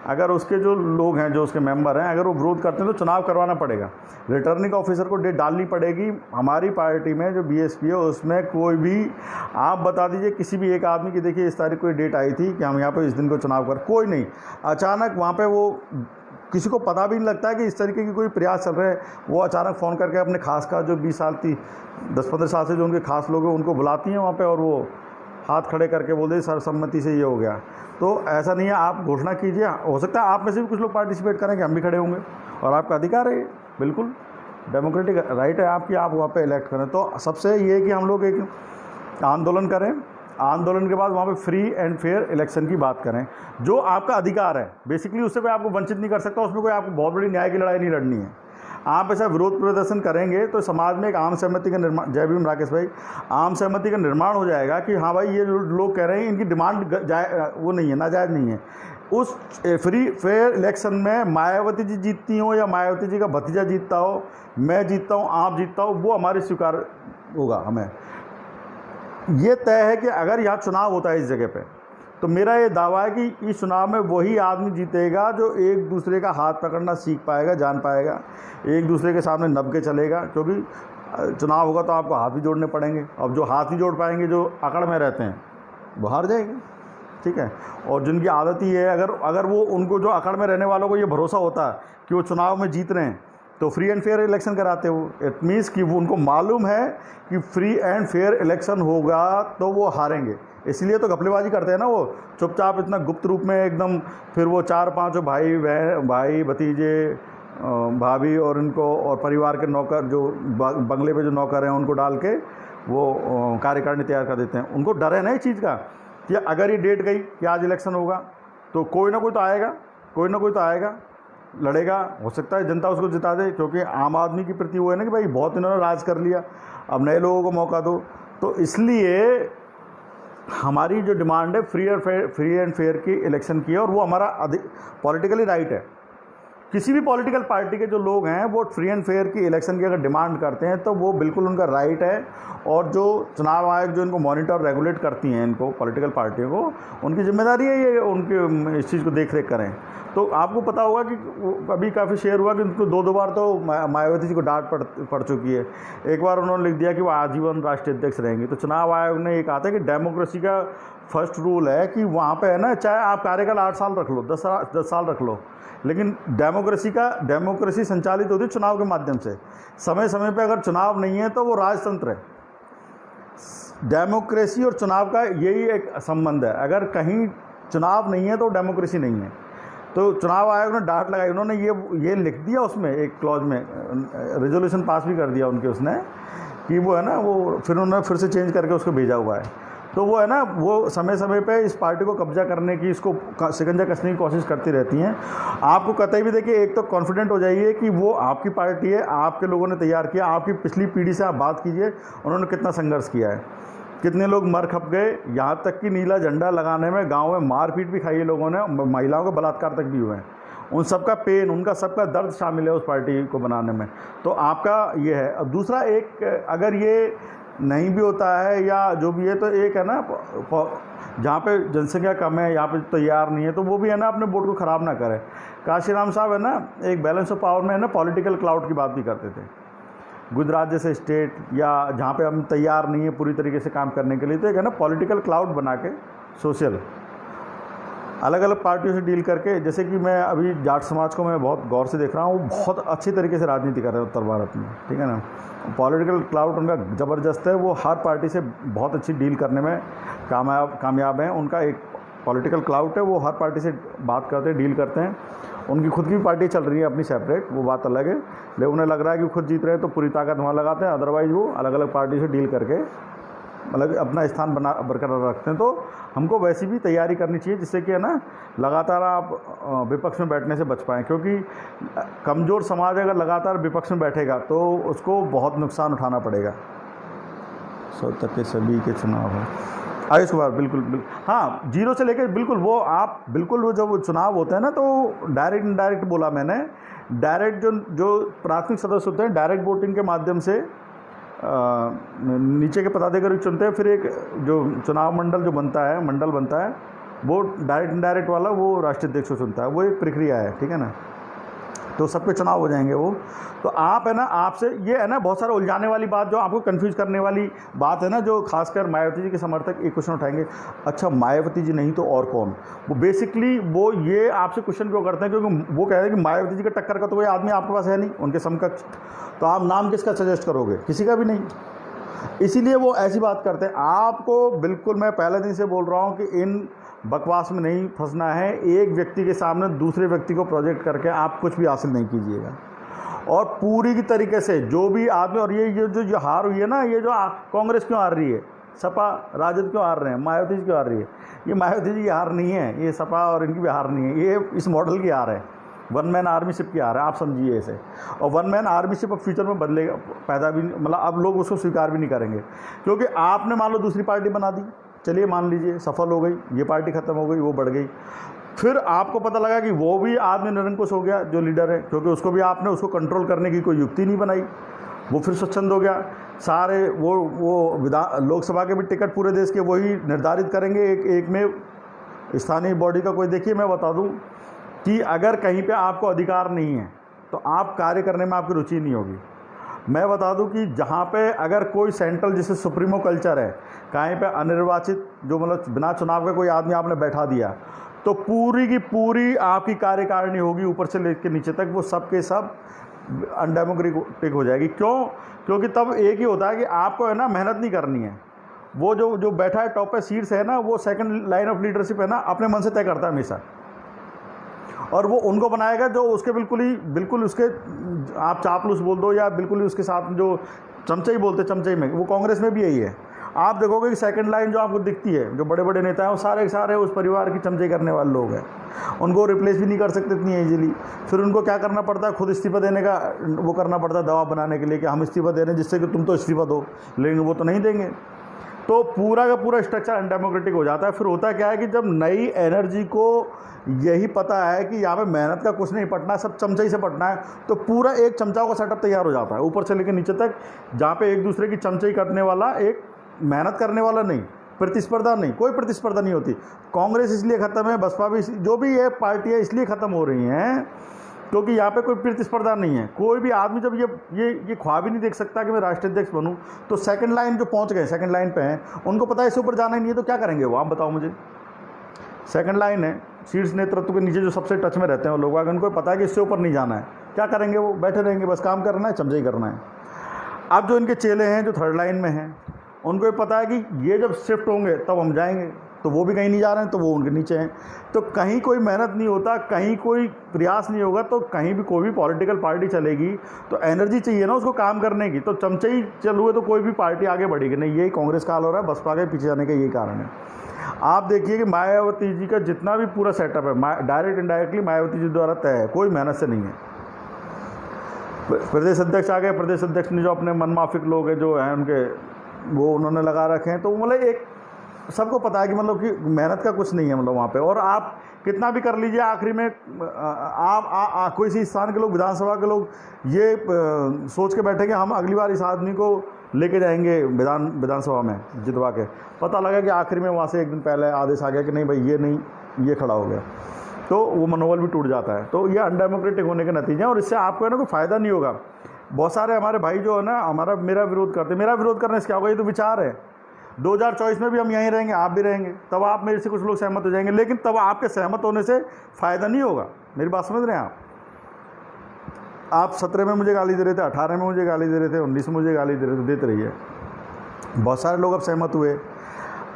अगर उसके जो लोग हैं, जो उसके मेंबर हैं, अगर वो विरोध करते हैं तो चुनाव करवाना पड़ेगा। रिटर्निंग ऑफिसर को डेट डालनी पड़ेगी। हमारी पार्टी में जो बीएसपी है, उसमें कोई भी, आप बता दीजिए किसी भी एक आदमी की, देखिए इस तारीख कोई डेट आई थी कि हम यहाँ पर इस दिन को चुनाव कर, कोई नहीं। अचानक वहाँ पर वो, किसी को पता भी नहीं लगता है कि इस तरीके की कोई प्रयास चल रहे हैं। वो अचानक फ़ोन करके अपने खास का, जो 20 साल थी, 10-15 साल से जो उनके खास लोग हैं, उनको बुलाती हैं वहाँ पे, और वो हाथ खड़े करके बोल दे सर्वसम्मति से ये हो गया। तो ऐसा नहीं है, आप घोषणा कीजिए। हो सकता है आप में से भी कुछ लोग पार्टिसिपेट करेंगे, हम भी खड़े होंगे, और आपका अधिकार है, बिल्कुल डेमोक्रेटिक राइट है आपकी, आप वहाँ पर इलेक्ट करें। तो सबसे ये है कि हम लोग एक आंदोलन करें, आंदोलन के बाद वहाँ पे फ्री एंड फेयर इलेक्शन की बात करें, जो आपका अधिकार है बेसिकली, उससे कोई आपको वंचित नहीं कर सकता। उसमें कोई आपको बहुत बड़ी न्याय की लड़ाई नहीं लड़नी है। आप ऐसा विरोध प्रदर्शन करेंगे तो समाज में एक आम सहमति का निर्माण, जय भीम राकेश भाई, आम सहमति का निर्माण हो जाएगा कि हाँ भाई, ये लोग कह रहे हैं, इनकी डिमांड वो नहीं है, नाजायज़ नहीं है। उस फ्री फेयर इलेक्शन में मायावती जी जीतती हो या मायावती जी का भतीजा जीतता हो, मैं जीतता हूँ, आप जीतता हो, वो हमारे स्वीकार होगा। हमें ये तय है कि अगर यहाँ चुनाव होता है इस जगह पे, तो मेरा ये दावा है कि इस चुनाव में वही आदमी जीतेगा जो एक दूसरे का हाथ पकड़ना सीख पाएगा, जान पाएगा, एक दूसरे के सामने नब के चलेगा। क्योंकि चुनाव होगा तो आपको हाथ भी जोड़ने पड़ेंगे। अब जो हाथ ही जोड़ पाएंगे, जो अकड़ में रहते हैं, वो हार जाएंगे, ठीक है। और जिनकी आदत ही है, अगर वो, उनको जो अकड़ में रहने वालों को ये भरोसा होता है कि वो चुनाव में जीत रहे हैं, तो फ्री एंड फेयर इलेक्शन कराते हो। इट मीन्स कि वो, उनको मालूम है कि फ्री एंड फेयर इलेक्शन होगा तो वो हारेंगे, इसलिए तो घपलेबाजी करते हैं ना वो, चुपचाप इतना गुप्त रूप में एकदम। फिर वो 4-5 भाई भतीजे, भाभी और इनको, और परिवार के नौकर, जो बंगले पे जो नौकर हैं, उनको डाल के वो कार्यकारिणी तैयार कर देते हैं। उनको डर है ना इस चीज़ का कि अगर ये डेट गई कि आज इलेक्शन होगा, तो कोई ना कोई तो आएगा, कोई ना कोई तो आएगा, लड़ेगा। हो सकता है जनता उसको जिता दे, क्योंकि आम आदमी की प्रति वो है ना कि भाई बहुत इन्होंने राज कर लिया, अब नए लोगों को मौका दो। तो इसलिए हमारी जो डिमांड है फ्री एंड फेयर की इलेक्शन की है, और वो हमारा पॉलिटिकली राइट है। किसी भी पॉलिटिकल पार्टी के जो लोग हैं, वो फ्री एंड फेयर की इलेक्शन की अगर डिमांड करते हैं, तो वो बिल्कुल उनका राइट है। और जो चुनाव आयोग जो इनको मॉनिटर और रेगुलेट करती हैं, इनको पॉलिटिकल पार्टियों को, उनकी जिम्मेदारी है ये उनके इस चीज़ को देख रेख करें। तो आपको पता होगा कि अभी काफ़ी शेयर हुआ कि उनको 2 बार तो मायावती जी को डांट पड़ चुकी है। एक बार उन्होंने लिख दिया कि वो आजीवन राष्ट्रीय अध्यक्ष रहेंगे। तो चुनाव आयोग ने ये कहा था कि डेमोक्रेसी का फर्स्ट रूल है कि वहाँ पे है ना, चाहे आप कार्यकाल 8 साल रख लो, 10 साल रख लो, लेकिन डेमोक्रेसी संचालित होती है चुनाव के माध्यम से। समय समय पे अगर चुनाव नहीं है तो वो राजतंत्र है। डेमोक्रेसी और चुनाव का यही एक संबंध है। अगर कहीं चुनाव नहीं है तो डेमोक्रेसी नहीं है। तो चुनाव आयोग ने डांट लगाई, उन्होंने ये लिख दिया उसमें एक क्लॉज में, रेजोल्यूशन पास भी कर दिया उनके, उसने कि वो है ना, वो फिर उन्होंने फिर से चेंज करके उसको भेजा हुआ है। तो वो है ना, वो समय समय पे इस पार्टी को कब्जा करने की, इसको शिकंजा कसने की कोशिश करती रहती हैं। आपको कतई भी देखिए, एक तो कॉन्फिडेंट हो जाइए कि वो आपकी पार्टी है, आपके लोगों ने तैयार किया। आपकी पिछली पीढ़ी से आप बात कीजिए, उन्होंने कितना संघर्ष किया है, कितने लोग मर खप गए, यहाँ तक कि नीला झंडा लगाने में गांव में मारपीट भी खाई है लोगों ने, महिलाओं के बलात्कार तक भी हुए हैं। उन सबका पेन, उनका सबका दर्द शामिल है उस पार्टी को बनाने में। तो आपका ये है। अब दूसरा एक, अगर ये नहीं भी होता है या जो भी है, तो एक है ना, जहाँ पे जनसंख्या कम है, यहाँ पे तैयार नहीं है, तो वो भी है ना अपने वोट को ख़राब ना करे। काशीराम साहब है ना, एक बैलेंस ऑफ पावर में है ना पॉलिटिकल क्लाउड की बात भी करते थे। गुजरात जैसे स्टेट या जहाँ पे हम तैयार नहीं है पूरी तरीके से काम करने के लिए, तो एक है ना पॉलिटिकल क्लाउड बना के सोशल अलग अलग पार्टियों से डील करके, जैसे कि मैं अभी जाट समाज को मैं बहुत गौर से देख रहा हूँ, बहुत अच्छी तरीके से राजनीति कर रहे हैं उत्तर भारत में, ठीक है ना। पॉलिटिकल क्लाउड उनका ज़बरदस्त है, वो हर पार्टी से बहुत अच्छी डील करने में कामयाब हैं। उनका एक पॉलिटिकल क्लाउड है, वो हर पार्टी से बात करते हैं, डील करते हैं। उनकी खुद की पार्टी चल रही है अपनी सेपरेट, वो बात अलग है, लेकिन उन्हें लग रहा है कि खुद जीत रहे हैं तो पूरी ताकत वहाँ लगाते हैं, अदरवाइज़ वो अलग अलग पार्टी से डील करके मतलब अपना स्थान बरकरार रखते हैं। तो हमको वैसी भी तैयारी करनी चाहिए जिससे कि है ना लगातार आप विपक्ष में बैठने से बच पाएँ, क्योंकि कमज़ोर समाज अगर लगातार विपक्ष में बैठेगा तो उसको बहुत नुकसान उठाना पड़ेगा। 100 तक के सभी के चुनाव हैं आयुष कुमार, बिल्कुल हाँ, 0 से लेकर बिल्कुल वो आप बिल्कुल वो जब चुनाव होते हैं ना, तो डायरेक्ट इनडायरेक्ट बोला मैंने, डायरेक्ट जो प्राथमिक सदस्य होते हैं डायरेक्ट वोटिंग के माध्यम से नीचे के पदाधिकारी चुनते हैं, फिर एक जो चुनाव मंडल बनता है वो डायरेक्ट इनडायरेक्ट वाला वो राष्ट्रीय अध्यक्ष चुनता है, वो एक प्रक्रिया है, ठीक है ना। तो सबके चुनाव हो जाएंगे वो। तो आप है ना, आपसे ये है ना बहुत सारा उलझाने वाली बात, जो आपको कंफ्यूज करने वाली बात है ना, जो खासकर मायावती जी के समर्थक एक क्वेश्चन उठाएंगे, अच्छा मायावती जी नहीं तो और कौन। वो बेसिकली वो ये आपसे क्वेश्चन क्यों करते हैं, क्योंकि वो कह रहे हैं कि मायावती जी का टक्कर का तो कोई आदमी आपके पास है नहीं उनके समकक्ष, तो आप नाम किसका सजेस्ट करोगे, किसी का भी नहीं। इसीलिए वो ऐसी बात करते हैं। आपको बिल्कुल मैं पहले दिन से बोल रहा हूँ कि इन बकवास में नहीं फंसना है। एक व्यक्ति के सामने दूसरे व्यक्ति को प्रोजेक्ट करके आप कुछ भी हासिल नहीं कीजिएगा, और पूरी की तरीके से जो भी आदमी, और ये जो हार हुई है ना, ये जो कांग्रेस क्यों हार रही है, सपा राजद क्यों हार रहे हैं, मायावती जी क्यों हार रही है, ये मायावती जी की हार नहीं है, ये सपा और इनकी भी हार नहीं है, ये इस मॉडल की हार है, वन मैन आर्मीशिप की हार है, आप समझिए इसे। और वन मैन आर्मीशिप अब फ्यूचर में बदलेगा, पैदा भी मतलब अब लोग उसको स्वीकार भी नहीं करेंगे, क्योंकि आपने मान लो दूसरी पार्टी बना दी, चलिए मान लीजिए सफल हो गई, ये पार्टी ख़त्म हो गई, वो बढ़ गई, फिर आपको पता लगा कि वो भी आदमी निरंकुश हो गया जो लीडर है, क्योंकि उसको भी आपने उसको कंट्रोल करने की कोई युक्ति नहीं बनाई, वो फिर स्वच्छंद हो गया। सारे वो लोकसभा के भी टिकट पूरे देश के वही निर्धारित करेंगे, एक में स्थानीय बॉडी का कोई। देखिए मैं बता दूं कि अगर कहीं पे आपको अधिकार नहीं है तो आप कार्य करने में आपकी रुचि नहीं होगी। मैं बता दूं कि जहाँ पे अगर कोई सेंट्रल जैसे सुप्रीमो कल्चर है, कहीं पे अनिर्वाचित जो मतलब बिना चुनाव का कोई आदमी आपने बैठा दिया, तो पूरी की पूरी आपकी कार्यकारिणी होगी ऊपर से लेकर नीचे तक, वो सब के सब अनडेमोक्रेटिक हो जाएगी। क्यों? क्योंकि तब एक ही होता है कि आपको है ना मेहनत नहीं करनी है। वो जो बैठा है टॉप पे सीट्स है ना, वो सेकंड लाइन ऑफ लीडरशिप है ना, अपने मन से तय करता है हमेशा, और वो उनको बनाएगा जो उसके बिल्कुल उसके आप चापलूस बोल दो या बिल्कुल ही उसके साथ जो चमचे ही बोलते, चमचे में, वो कांग्रेस में भी यही है। आप देखोगे कि सेकंड लाइन जो आपको दिखती है, जो बड़े बड़े नेता हैं, वो सारे के सारे उस परिवार की चमचे करने वाले लोग हैं। उनको रिप्लेस भी नहीं कर सकते इतनी ईजिली। फिर उनको क्या करना पड़ता है, खुद इस्तीफा देने का वो करना पड़ता है, दबाव बनाने के लिए कि हम इस्तीफा दे रहे हैं, जिससे कि तुम तो इस्तीफा दो, लेकिन वो तो नहीं देंगे। तो पूरा का पूरा स्ट्रक्चर अनडेमोक्रेटिक हो जाता है। फिर होता क्या है कि जब नई एनर्जी को यही पता है कि यहाँ पे मेहनत का कुछ नहीं पटना, सब चमचे से पटना है, तो पूरा एक चमचाओं का सेटअप तैयार हो जाता है ऊपर से लेकर नीचे तक, जहाँ पे एक दूसरे की चमचाई करने वाला, एक मेहनत करने वाला नहीं, प्रतिस्पर्धा नहीं, कोई प्रतिस्पर्धा नहीं होती। कांग्रेस इसलिए ख़त्म है, बसपा भी, जो भी ये पार्टियाँ इसलिए ख़त्म हो रही हैं क्योंकि यहाँ पे कोई प्रतिस्पर्धा नहीं है। कोई भी आदमी जब ये ख्वाब ही नहीं देख सकता कि मैं राष्ट्रीय अध्यक्ष बनूँ, तो सेकंड लाइन जो पहुँच गए, सेकंड लाइन पे हैं, उनको पता है इससे ऊपर जाना ही नहीं है, तो क्या करेंगे वो, आप बताओ मुझे। सेकंड लाइन है, शीर्ष नेतृत्व के नीचे जो सबसे टच में रहते हैं वो लोग, अगर उनको पता है कि इससे ऊपर नहीं जाना है, क्या करेंगे वो, बैठे रहेंगे, बस काम करना है, चमचे करना है। अब जो इनके चेले हैं जो थर्ड लाइन में हैं, उनको ये पता है कि ये जब शिफ्ट होंगे तब हम जाएंगे, तो वो भी कहीं नहीं जा रहे हैं, तो वो उनके नीचे हैं। तो कहीं कोई मेहनत नहीं होता, कहीं कोई प्रयास नहीं होगा, तो कहीं भी कोई भी पॉलिटिकल पार्टी चलेगी तो एनर्जी चाहिए ना उसको काम करने की। तो चमचे ही चल हुए तो कोई भी पार्टी आगे बढ़ेगी नहीं। यही कांग्रेस का हाल हो रहा है, बसपा के पीछे जाने का यही कारण है। आप देखिए कि मायावती जी का जितना भी पूरा सेटअप है, डायरेक्ट इनडायरेक्टली मायावती जी द्वारा तय है, कोई मेहनत से नहीं है। प्रदेश अध्यक्ष आ गए, प्रदेश अध्यक्ष ने जो अपने मनमाफिक लोग हैं जो हैं उनके, वो उन्होंने लगा रखे हैं, तो मतलब एक सबको पता है कि मतलब कि मेहनत का कुछ नहीं है मतलब वहाँ पे, और आप कितना भी कर लीजिए आखिरी में आप कोई सी स्थान के लोग, विधानसभा के लोग ये सोच के बैठे कि हम अगली बार इस आदमी को लेके जाएंगे विधानसभा में जितवा के, पता लगा कि आखिरी में वहाँ से एक दिन पहले आदेश आ गया कि नहीं भाई ये नहीं, ये खड़ा हो गया, तो वो मनोबल भी टूट जाता है। तो ये अनडेमोक्रेटिक होने के नतीजे हैं, और इससे आपको है ना कोई फ़ायदा नहीं होगा। बहुत सारे हमारे भाई जो है ना मेरा विरोध करते, मेरा विरोध करने से क्या होगा, ये तो विचार है। 2024 में भी हम यहीं रहेंगे, आप भी रहेंगे, तब आप मेरे से कुछ लोग सहमत हो जाएंगे, लेकिन तब आपके सहमत होने से फ़ायदा नहीं होगा। मेरी बात समझ रहे हैं आप 17 में मुझे गाली दे रहे थे, 18 में मुझे गाली दे रहे थे, 19 में मुझे गाली दे रहे थे, देते रहिए। बहुत सारे लोग अब सहमत हुए,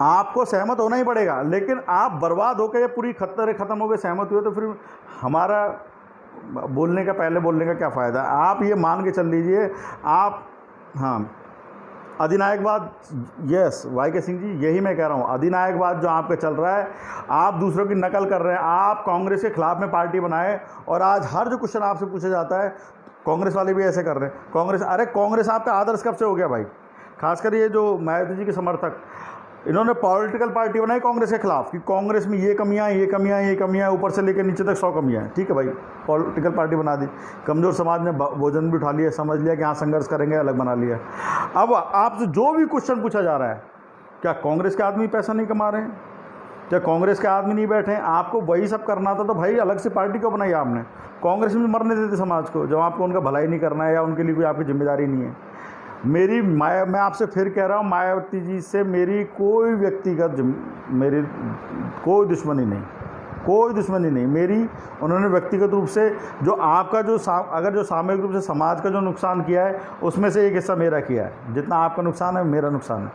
आपको सहमत होना ही पड़ेगा, लेकिन आप बर्बाद होकर या पूरी खतरे ख़त्म हो गए सहमत हुए तो फिर हमारा बोलने का, पहले बोलने का क्या फ़ायदा। आप ये मान के चल लीजिए, आप हाँ अधिनायकवाद, यस YK सिंह जी, यही मैं कह रहा हूँ, अधिनायकवाद जो आपका चल रहा है, आप दूसरों की नकल कर रहे हैं। आप कांग्रेस के खिलाफ में पार्टी बनाए, और आज हर जो क्वेश्चन आपसे पूछा जाता है कांग्रेस वाले भी ऐसे कर रहे हैं। कांग्रेस, अरे कांग्रेस आपका आदर्श कब से हो गया भाई? खासकर ये जो मायावती जी के समर्थक, इन्होंने पॉलिटिकल पार्टी बनाई कांग्रेस के खिलाफ कि कांग्रेस में ये कमियां, ये कमियां, ये कमियां, ऊपर से लेकर नीचे तक 100 कमियां हैं। ठीक है भाई, पॉलिटिकल पार्टी बना दी, कमज़ोर समाज ने भोजन भी उठा लिया, समझ लिया कि हाँ संघर्ष करेंगे, अलग बना लिया। अब आपसे जो भी क्वेश्चन पूछा जा रहा है, क्या कांग्रेस के आदमी पैसा नहीं कमा रहे हैं? क्या कांग्रेस के आदमी नहीं बैठे हैं? आपको वही सब करना था तो भाई अलग से पार्टी क्यों बनाई आपने? कांग्रेस में मरने देते समाज को, जब आपको उनका भलाई नहीं करना है या उनके लिए कोई आपकी जिम्मेदारी नहीं है। मैं आपसे फिर कह रहा हूँ, मायावती जी से मेरी कोई व्यक्तिगत मेरी कोई दुश्मनी नहीं, कोई दुश्मनी नहीं मेरी। उन्होंने व्यक्तिगत रूप से जो आपका अगर जो सामूहिक रूप से समाज का जो नुकसान किया है, उसमें से एक हिस्सा मेरा किया है। जितना आपका नुकसान है मेरा नुकसान है,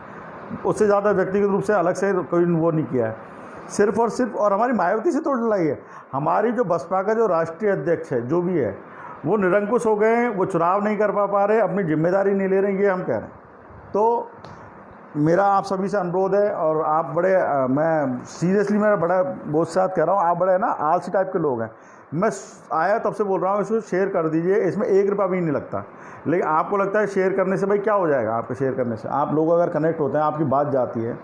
उससे ज़्यादा व्यक्तिगत रूप से अलग से कोई वो नहीं किया है। सिर्फ और सिर्फ, और हमारी मायावती से तो लड़ाई है। हमारी जो बसपा का जो राष्ट्रीय अध्यक्ष है, जो भी है, वो निरंकुश हो गए हैं, वो चुनाव नहीं कर पा रहे, अपनी जिम्मेदारी नहीं ले रहे, ये हम कह रहे हैं। तो मेरा आप सभी से अनुरोध है, और आप बड़े मैं सीरियसली मेरा बड़ा बहुत साथ कह रहा हूँ, आप बड़े ना आलसी टाइप के लोग हैं। मैं आया तब से बोल रहा हूँ, इसको शेयर कर दीजिए, इसमें 1 रुपया भी नहीं लगता। लेकिन आपको लगता है शेयर करने से भाई क्या हो जाएगा? आपके शेयर करने से आप लोग अगर कनेक्ट होते हैं, आपकी बात जाती है,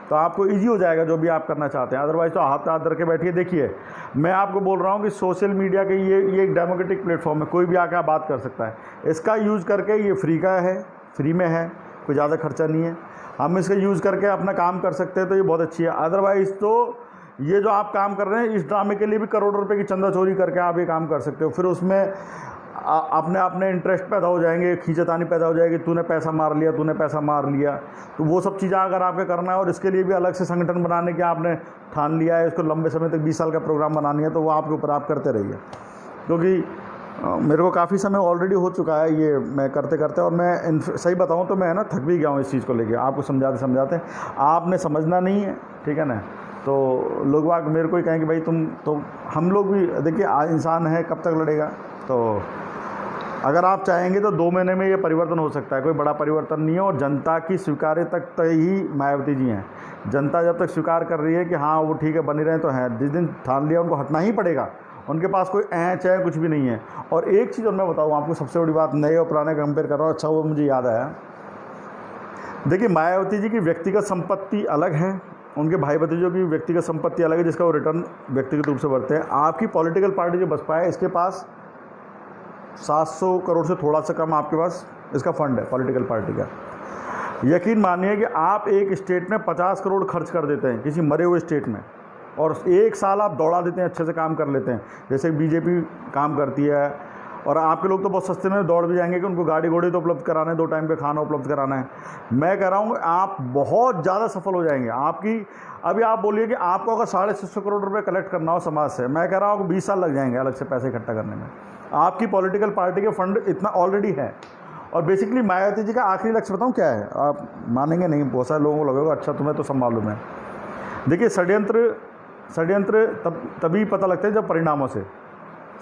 तो आपको इजी हो जाएगा जो भी आप करना चाहते हैं। अदरवाइज़ तो हाथ धर के बैठिए। देखिए, मैं आपको बोल रहा हूँ कि सोशल मीडिया के ये एक डेमोक्रेटिक प्लेटफॉर्म है, कोई भी आके आप बात कर सकता है। इसका यूज़ करके, ये फ्री का है, फ्री में है, कोई ज़्यादा खर्चा नहीं है, हम इसका यूज़ करके अपना काम कर सकते हैं, तो ये बहुत अच्छी है। अदरवाइज़ तो ये जो आप काम कर रहे हैं, इस ड्रामे के लिए भी करोड़ों रुपये की चंदा चोरी करके आप ये काम कर सकते हो। फिर उसमें अपने इंटरेस्ट पैदा हो जाएंगे, खींचतानी पैदा हो जाएगी, तूने पैसा मार लिया, तूने पैसा मार लिया। तो वो सब चीज़ें अगर आपके करना है, और इसके लिए भी अलग से संगठन बनाने के आपने ठान लिया है, इसको लंबे समय तक 20 साल का प्रोग्राम बनानी है, तो वो आपके ऊपर आप करते रहिए। क्योंकि मेरे को काफ़ी समय ऑलरेडी हो चुका है ये मैं करते करते, और मैं सही बताऊँ तो मैं ना थक भी गया हूँ इस चीज़ को लेके। आपको समझाते आपने समझना नहीं है, ठीक है ना? तो लोग वाग मेरे को ही कहें कि भाई तुम तो, हम लोग भी देखिए इंसान है, कब तक लड़ेगा? तो अगर आप चाहेंगे तो 2 महीने में ये परिवर्तन हो सकता है, कोई बड़ा परिवर्तन नहीं है। और जनता की स्वीकार्य तक ही मायावती जी हैं। जनता जब तक स्वीकार कर रही है कि हाँ वो ठीक है, बनी रहे, तो हैं। जिस दिन ठान लिया उनको हटना ही पड़ेगा, उनके पास कोई ऐंच है कुछ भी नहीं है। और एक चीज़ और मैं बताऊँ आपको, सबसे बड़ी बात, नए और पुराने कंपेयर कर रहा हूँ, अच्छा वो मुझे याद आया। देखिए, मायावती जी की व्यक्तिगत संपत्ति अलग है, उनके भाई भतीजों की व्यक्तिगत संपत्ति अलग है, जिसका वो रिटर्न व्यक्तिगत रूप से भरते हैं। आपकी पॉलिटिकल पार्टी जो बसपा है, इसके पास 700 करोड़ से थोड़ा सा कम आपके पास इसका फंड है पॉलिटिकल पार्टी का। यकीन मानिए कि आप एक स्टेट में 50 करोड़ खर्च कर देते हैं किसी मरे हुए स्टेट में, और 1 साल आप दौड़ा देते हैं, अच्छे से काम कर लेते हैं, जैसे बीजेपी काम करती है। और आपके लोग तो बहुत सस्ते में दौड़ भी जाएंगे कि उनको गाड़ी घोड़े तो उपलब्ध कराना है, 2 टाइम पे खाना उपलब्ध कराना है। मैं कह रहा हूँ आप बहुत ज़्यादा सफल हो जाएंगे। आपकी अभी आप बोलिए कि आपको अगर 650 करोड़ रुपये कलेक्ट करना हो समाज से, मैं कह रहा हूँ आपको 20 साल लग जाएंगे अलग से पैसे इकट्ठा करने में। आपकी पॉलिटिकल पार्टी के फंड इतना ऑलरेडी है। और बेसिकली मायावती जी का आखिरी लक्ष्य बताऊँ क्या है? आप मानेंगे नहीं, बहुत सारे लोगों को लगेगा अच्छा तुम्हें तो सब मालूम है। देखिए, षड्यंत्र तभी पता लगता है जब परिणामों से।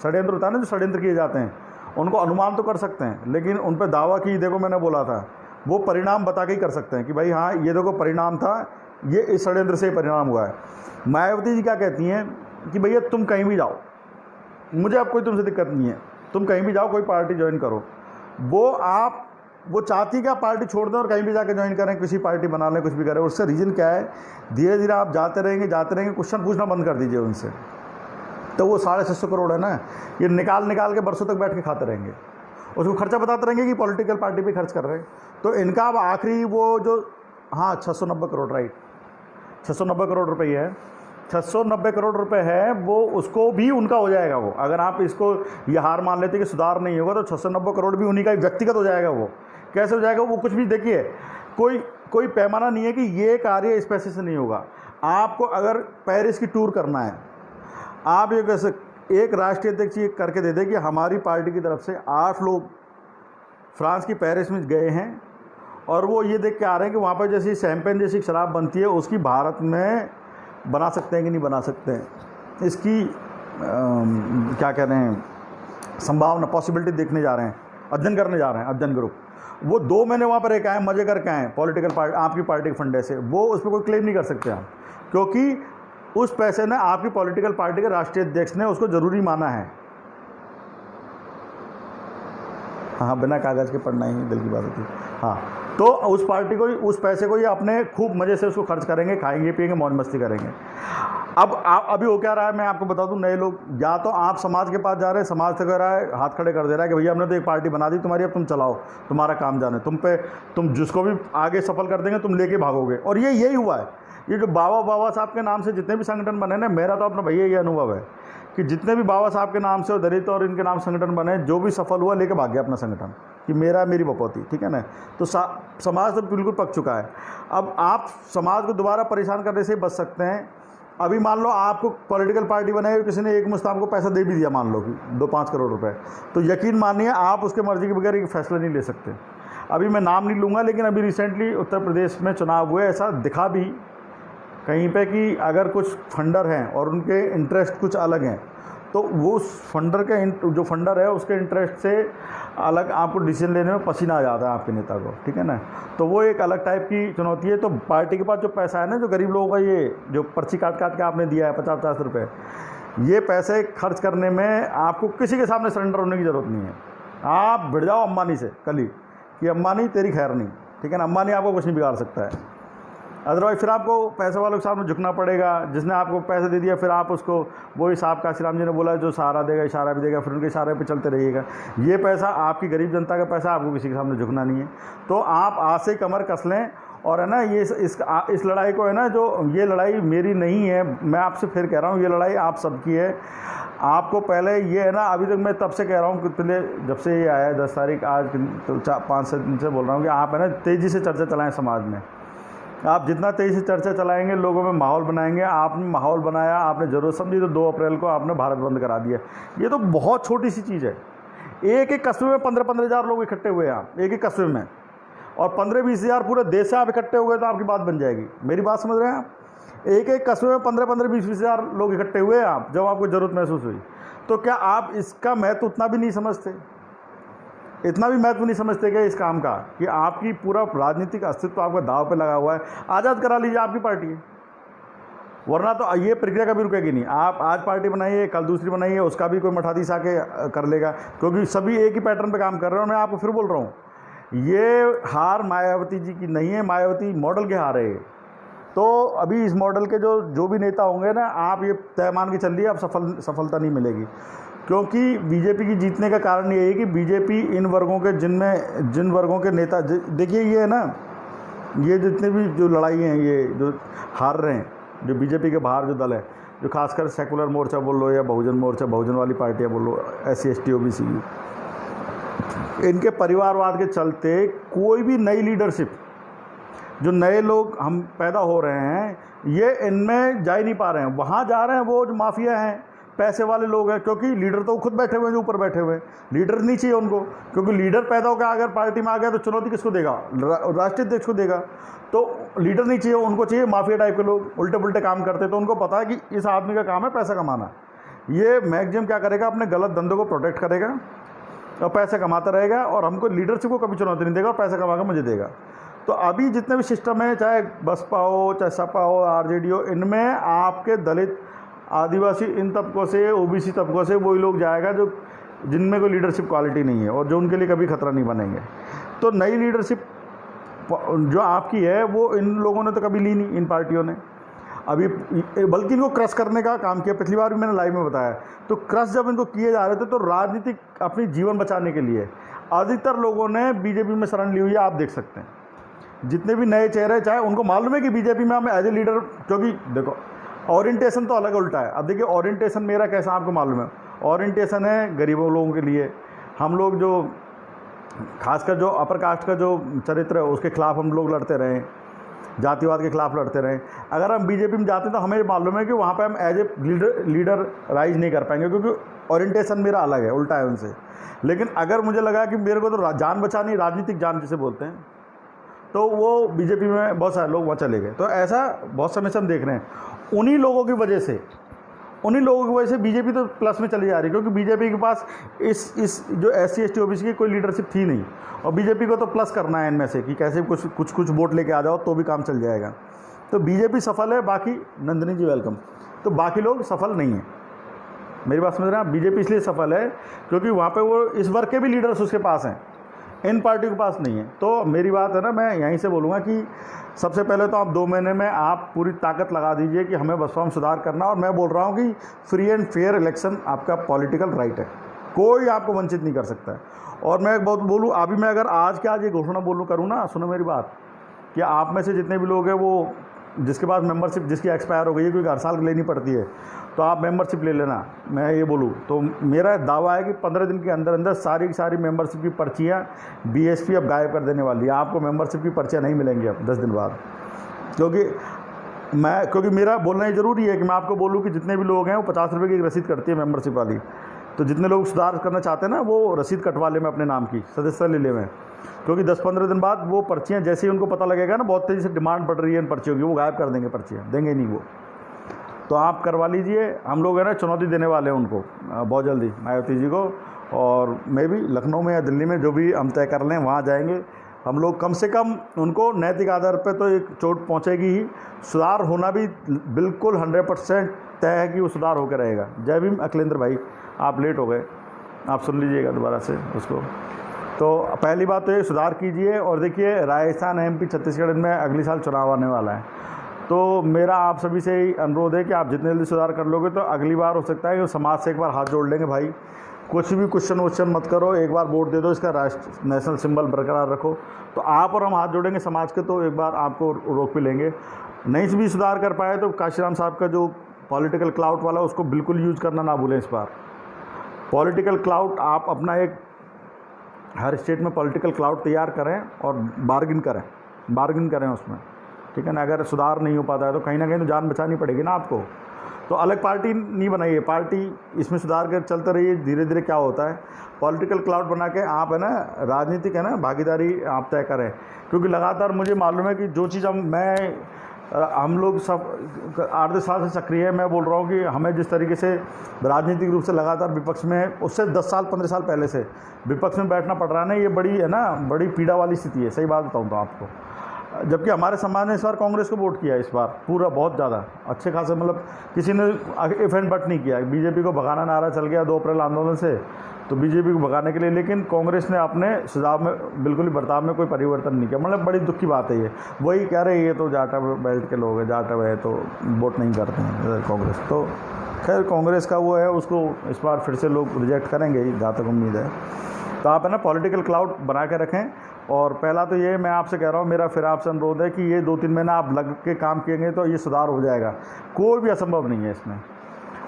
षड्यंत्र होता है ना, जो षड्यंत्र किए जाते हैं उनको अनुमान तो कर सकते हैं, लेकिन उन पर दावा की, देखो मैंने बोला था, वो परिणाम बता के ही कर सकते हैं कि भाई हाँ ये देखो परिणाम था, ये इस षड्यंत्र से परिणाम हुआ है। मायावती जी क्या कहती हैं कि भैया तुम कहीं भी जाओ, मुझे अब कोई तुमसे दिक्कत नहीं है, तुम कहीं भी जाओ, कोई पार्टी ज्वाइन करो, वो आप वो चाहती है कि आप पार्टी छोड़ दें और कहीं भी जाके ज्वाइन करें, किसी पार्टी बना लें, कुछ भी करें। उससे रीज़न क्या है, धीरे धीरे आप जाते रहेंगे, क्वेश्चन पूछना बंद कर दीजिए उनसे। तो वो 650 करोड़ है ना, ये निकाल के बरसों तक बैठ के खाते रहेंगे, उसको खर्चा बताते रहेंगे कि पॉलिटिकल पार्टी पे खर्च कर रहे हैं। तो इनका अब आखिरी वो जो 690 करोड़, राइट, 690 करोड़ रुपये है, 690 करोड़ रुपए है, वो उसको भी उनका हो जाएगा। वो अगर आप इसको ये हार मान लेते कि सुधार नहीं होगा तो 690 करोड़ भी उन्हीं का व्यक्तिगत हो जाएगा। वो कैसे हो जाएगा? वो कुछ भी देखिए, कोई पैमाना नहीं है कि ये कार्य इस पैसे से नहीं होगा। आपको अगर पेरिस की टूर करना है, आप ये कैसे एक राष्ट्रीय अध्यक्ष ये करके दे दे कि हमारी पार्टी की तरफ से 8 लोग फ्रांस की पेरिस में गए हैं और वो ये देख के आ रहे हैं कि वहाँ पर जैसी शैंपेन जैसी शराब बनती है उसकी भारत में बना सकते हैं कि नहीं बना सकते हैं, इसकी क्या कह रहे हैं, संभावना, पॉसिबिलिटी देखने जा रहे हैं, अध्ययन करने जा रहे हैं, अध्ययन ग्रुप। वो 2 महीने वहाँ पर एक आए, मजे करके आए पॉलिटिकल पार्टी, आपकी पार्टी के फंडे से, वो उस पर कोई क्लेम नहीं कर सकते आप, क्योंकि उस पैसे ने आपकी पॉलिटिकल पार्टी के राष्ट्रीय अध्यक्ष ने उसको ज़रूरी माना है। हाँ, बिना कागज़ के पढ़ना ही दिल की बात होती है। हाँ, तो उस पार्टी को, उस पैसे को ये अपने खूब मज़े से उसको खर्च करेंगे, खाएंगे पिएंगे, मौज मस्ती करेंगे। अब अभी हो क्या रहा है, मैं आपको बता दूं, नए लोग, या तो आप समाज के पास जा रहे हैं, समाज से कह रहा है, हाथ खड़े कर दे रहा है कि भैया हमने तो एक पार्टी बना दी तुम्हारी, अब तुम चलाओ, तुम्हारा काम जाने, तुम जिसको भी आगे सफल कर देंगे तुम लेके भागोगे। और यही हुआ है। ये जो बाबा साहब के नाम से जितने भी संगठन बने ना, मेरा तो अपना भैया ये अनुभव है कि जितने भी बाबा साहब के नाम से और दलित और इनके नाम संगठन बने, जो भी सफल हुआ लेके भाग गया अपना संगठन कि मेरी बपौती, ठीक है ना। तो समाज तो बिल्कुल पक चुका है। अब आप समाज को दोबारा परेशान करने से बच सकते हैं। अभी मान लो आपको पॉलिटिकल पार्टी बनाई और किसी ने एक मुश्त आपको पैसा दे भी दिया, मान लो कि 2-5 करोड़ रुपए, तो यकीन मानिए आप उसके मर्जी के बगैर एक फैसला नहीं ले सकते। अभी मैं नाम नहीं लूँगा, लेकिन अभी रिसेंटली उत्तर प्रदेश में चुनाव हुए, ऐसा दिखा भी कहीं पे कि अगर कुछ फंडर हैं और उनके इंटरेस्ट कुछ अलग हैं, तो वो उस फंडर के जो फंडर है उसके इंटरेस्ट से अलग आपको डिसीजन लेने में पसीना आ जाता है आपके नेता को, ठीक है ना। तो वो एक अलग टाइप की चुनौती है। तो पार्टी के पास जो पैसा है ना, जो गरीब लोगों का, ये जो पर्ची काट के आपने दिया है 50-50 रुपये, ये पैसे खर्च करने में आपको किसी के सामने सरेंडर होने की ज़रूरत नहीं है। आप भिड़ जाओ अंबानी से कल ही कि अंबानी तेरी खैर नहीं, ठीक है ना, अंबानी आपको कुछ नहीं बिगाड़ सकता है। अदरवाइज फिर आपको पैसे वालों के सामने झुकना पड़ेगा। जिसने आपको पैसे दे दिया, फिर आप उसको, वही साहब काशी राम जी ने बोला, जो सहारा देगा इशारा भी देगा, फिर उनके इशारे पे चलते रहिएगा। ये पैसा आपकी गरीब जनता का पैसा, आपको किसी के सामने झुकना नहीं है। तो आप आज से कमर कस लें। और है ना, ये इस लड़ाई को है ना, जो ये लड़ाई मेरी नहीं है, मैं आपसे फिर कह रहा हूँ, ये लड़ाई आप सबकी है। आपको पहले ये है ना, अभी तक मैं तब से कह रहा हूँ, कितने जब से ये आया 10 तारीख, आज तो 5-6 दिन से बोल रहा हूँ कि आप है ना तेज़ी से चर्चा चलाएँ समाज में। आप जितना तेज़ी से चर्चा चलाएंगे, लोगों में माहौल बनाएंगे। आपने माहौल बनाया, आपने ज़रूरत समझी, तो 2 अप्रैल को आपने भारत बंद करा दिया। ये तो बहुत छोटी सी चीज़ है। एक कस्बे में 15-15 हज़ार लोग इकट्ठे हुए हैं, आप एक कस्बे में, और 15-20 हज़ार पूरे देश से आप इकट्ठे हो गए, तो आपकी बात बन जाएगी। मेरी बात समझ रहे हैं आप? एक कस्बे में 15-20 हज़ार लोग इकट्ठे हुए हैं आप, जब आपको ज़रूरत महसूस हुई, तो क्या आप इसका महत्व उतना भी नहीं समझते? इतना भी महत्व नहीं समझते क्या इस काम का, कि आपकी पूरा राजनीतिक अस्तित्व आपका दाव पे लगा हुआ है? आज़ाद करा लीजिए, आपकी पार्टी है, वरना तो ये प्रक्रिया कभी रुकेगी नहीं। आप आज पार्टी बनाइए, कल दूसरी बनाइए, उसका भी कोई मठाधीश आके कर लेगा, क्योंकि सभी एक ही पैटर्न पे काम कर रहे हैं। मैं आपको फिर बोल रहा हूँ, ये हार मायावती जी की नहीं है, मायावती मॉडल के हार है। तो अभी इस मॉडल के जो भी नेता होंगे ना, आप ये तय मान के चल रही है, आप सफलता नहीं मिलेगी। क्योंकि बीजेपी की जीतने का कारण ये है कि बीजेपी इन वर्गों के, जिन वर्गों के नेता, देखिए ये है ना, ये जितने भी जो लड़ाई हैं, ये जो हार रहे हैं, जो बीजेपी के बाहर जो दल है, जो खासकर सेकुलर मोर्चा बोल लो या बहुजन मोर्चा, बहुजन वाली पार्टियाँ बोल लो, SC ST OBC, इनके परिवारवाद के चलते कोई भी नई लीडरशिप, जो नए लोग हम पैदा हो रहे हैं, ये इनमें जा ही नहीं पा रहे हैं। वहाँ जा रहे हैं वो जो माफिया हैं, पैसे वाले लोग हैं, क्योंकि लीडर तो खुद बैठे हुए हैं, जो ऊपर बैठे हुए हैं। लीडर नहीं चाहिए उनको, क्योंकि लीडर पैदा होकर अगर पार्टी में आ गया तो चुनौती किसको देगा? राष्ट्रीय अध्यक्ष को देगा। तो लीडर नहीं चाहिए उनको, चाहिए माफिया टाइप के लोग, उल्टे पुल्टे काम करते। तो उनको पता है कि इस आदमी का काम है पैसा कमाना। ये मैक्सिमम क्या करेगा, अपने गलत धंधों को प्रोटेक्ट करेगा और पैसे कमाता रहेगा, और हमको लीडरशिप को कभी चुनौती नहीं देगा, और पैसा कमा कर मुझे देगा। तो अभी जितने भी सिस्टम है, चाहे बसपा हो, चाहे सपा हो, RJD हो, इनमें आपके दलित, आदिवासी, इन तबकों से, OBC तबकों से वही लोग जाएगा जो जिनमें कोई लीडरशिप क्वालिटी नहीं है और जो उनके लिए कभी खतरा नहीं बनेंगे। तो नई लीडरशिप जो आपकी है वो इन लोगों ने तो कभी ली नहीं, इन पार्टियों ने अभी, बल्कि इनको क्रश करने का काम किया। पिछली बार भी मैंने लाइव में बताया। तो क्रश जब इनको किए जा रहे थे तो राजनीतिक अपनी जीवन बचाने के लिए अधिकतर लोगों ने बीजेपी में शरण ली हुई है। आप देख सकते हैं जितने भी नए चेहरे, चाहे उनको मालूम है कि बीजेपी में हम एज ए लीडर, क्योंकि देखो ओरिएंटेशन तो अलग उल्टा है। अब देखिए ओरिएंटेशन मेरा कैसा आपको मालूम है, ओरिएंटेशन है गरीबों लोगों के लिए। हम लोग जो खासकर जो अपर कास्ट का जो चरित्र है उसके खिलाफ हम लोग लड़ते रहे, जातिवाद के खिलाफ लड़ते रहे। अगर हम बीजेपी में जाते हैं तो हमें मालूम है कि वहाँ पे हम एज ए लीडर राइज नहीं कर पाएंगे, क्योंकि ओरिएंटेशन मेरा अलग है, उल्टा है उनसे। लेकिन अगर मुझे लगा कि मेरे को तो जान बचानी, राजनीतिक जान जिसे बोलते हैं, तो वो बीजेपी में बहुत सारे लोग वहाँ चले गए। तो ऐसा बहुत समय से हम देख रहे हैं। उन्हीं लोगों की वजह से बीजेपी तो प्लस में चली जा रही है, क्योंकि बीजेपी के पास इस जो SC ST OBC की कोई लीडरशिप थी नहीं, और बीजेपी को तो प्लस करना है इनमें से कि कैसे कुछ वोट लेके आ जाओ तो भी काम चल जाएगा। तो बीजेपी सफल है, बाकी नंदिनी जी वेलकम, तो बाकी लोग सफल नहीं हैं। मेरी बात समझ रहे हैं आप? बीजेपी इसलिए सफल है क्योंकि वहाँ पे वो इस वर्ग के भी लीडर्स उसके पास हैं, इन पार्टी के पास नहीं है। तो मेरी बात है ना, मैं यहीं से बोलूँगा कि सबसे पहले तो आप 2 महीने में आप पूरी ताकत लगा दीजिए कि हमें बसपा में सुधार करना। और मैं बोल रहा हूँ कि फ्री एंड फेयर इलेक्शन आपका पॉलिटिकल राइट है, कोई आपको वंचित नहीं कर सकता है। और मैं एक बात बोलूँ, अभी मैं अगर आज के आज ये घोषणा करूँ ना, सुनो मेरी बात, कि आप में से जितने भी लोग हैं वो जिसके पास मेंबरशिप जिसकी एक्सपायर हो गई है, क्योंकि हर साल लेनी पड़ती है, तो आप मेंबरशिप ले लेना। मैं ये बोलूँ तो मेरा दावा है कि 15 दिन के अंदर अंदर सारी की सारी मेंबरशिप की पर्चियाँ BSP अब गायब कर देने वाली है। आपको मेंबरशिप की पर्चियाँ नहीं मिलेंगी अब 10 दिन बाद, क्योंकि मेरा बोलना ही ज़रूरी है कि मैं आपको बोलूँ कि जितने भी लोग हैं वो 50 रुपये की एक रसीद कटती है मेंबरशिप वाली। तो जितने लोग सुधार करना चाहते हैं ना, वो रसीद कटवा ले में अपने नाम की, सदस्यता ले ले में, क्योंकि 10-15 दिन बाद वो पर्चियाँ जैसे ही उनको पता लगेगा ना, बहुत तेज़ी से डिमांड बढ़ रही है इन पर्चियों की, वो गायब कर देंगे, पर्चियाँ देंगे नहीं वो। तो आप करवा लीजिए। हम लोग है ना चुनौती देने वाले हैं उनको बहुत जल्दी, मायावती जी को, और मैं भी लखनऊ में या दिल्ली में जो भी हम तय कर लें वहाँ जाएंगे हम लोग। कम से कम उनको नैतिक आधार पर तो एक चोट पहुँचेगी ही। सुधार होना भी बिल्कुल 100% तय है कि वो सुधार होकर रहेगा। जय भीम। अखिलेंद्र भाई आप लेट हो गए, आप सुन लीजिएगा दोबारा से उसको। तो पहली बात तो ये सुधार कीजिए। और देखिए राजस्थान MP छत्तीसगढ़ इनमें अगले साल चुनाव आने वाला है, तो मेरा आप सभी से ही अनुरोध है कि आप जितने जल्दी सुधार कर लोगे तो अगली बार हो सकता है कि समाज से एक बार हाथ जोड़ लेंगे। भाई कुछ भी क्वेश्चन मत करो, एक बार वोट दे दो, इसका राष्ट्र नेशनल सिंबल बरकरार रखो। तो आप और हम हाथ जोड़ेंगे समाज के, तो एक बार आपको रोक भी लेंगे। नहीं भी सुधार कर पाए तो काशीराम साहब का जो पॉलिटिकल क्लाउट वाला उसको बिल्कुल यूज़ करना ना भूलें। इस बार पॉलिटिकल क्लाउट आप अपना एक हर स्टेट में पॉलिटिकल क्लाउड तैयार करें और बार्गिन करें उसमें, ठीक है ना। अगर सुधार नहीं हो पाता है तो कहीं ना कहीं तो जान बचानी पड़ेगी ना आपको। तो अलग पार्टी नहीं बनाइए, पार्टी इसमें सुधार कर चलते रहिए। धीरे धीरे क्या होता है, पॉलिटिकल क्लाउड बना के आप है ना राजनीतिक है ना भागीदारी आप तय करें। क्योंकि लगातार मुझे मालूम है कि जो चीज़ हम लोग सब 8-10 साल से सक्रिय है। मैं बोल रहा हूँ कि हमें जिस तरीके से राजनीतिक रूप से लगातार विपक्ष में, उससे 10 साल 15 साल पहले से विपक्ष में बैठना पड़ रहा है ना, ये बड़ी है ना बड़ी पीड़ा वाली स्थिति है। सही बात बताऊँ तो आपको, जबकि हमारे समाज ने इस बार कांग्रेस को वोट किया, इस बार पूरा बहुत ज़्यादा अच्छे खासे, मतलब किसी ने इफ एंड बट नहीं किया। बीजेपी को भगाना नारा चल गया 2 अप्रैल आंदोलन से, तो बीजेपी को भगाने के लिए, लेकिन कांग्रेस ने अपने सुझाव में बिल्कुल ही बर्ताव में कोई परिवर्तन नहीं किया। मतलब बड़ी दुख की बात है ये। वही कह रहे हैं ये तो जाटा बेल्ट के लोग हैं, जाटा है तो वोट नहीं करते हैं कांग्रेस। तो खैर कांग्रेस का वो है, उसको इस बार फिर से लोग रिजेक्ट करेंगे ही, जहाँ तक उम्मीद है। तो आप है ना पॉलिटिकल क्लाउड बना के रखें। और पहला तो ये मैं आपसे कह रहा हूँ, मेरा फिर आपसे अनुरोध है कि ये 2-3 महीना आप लग के काम किएंगे तो ये सुधार हो जाएगा। कोई भी असंभव नहीं है इसमें।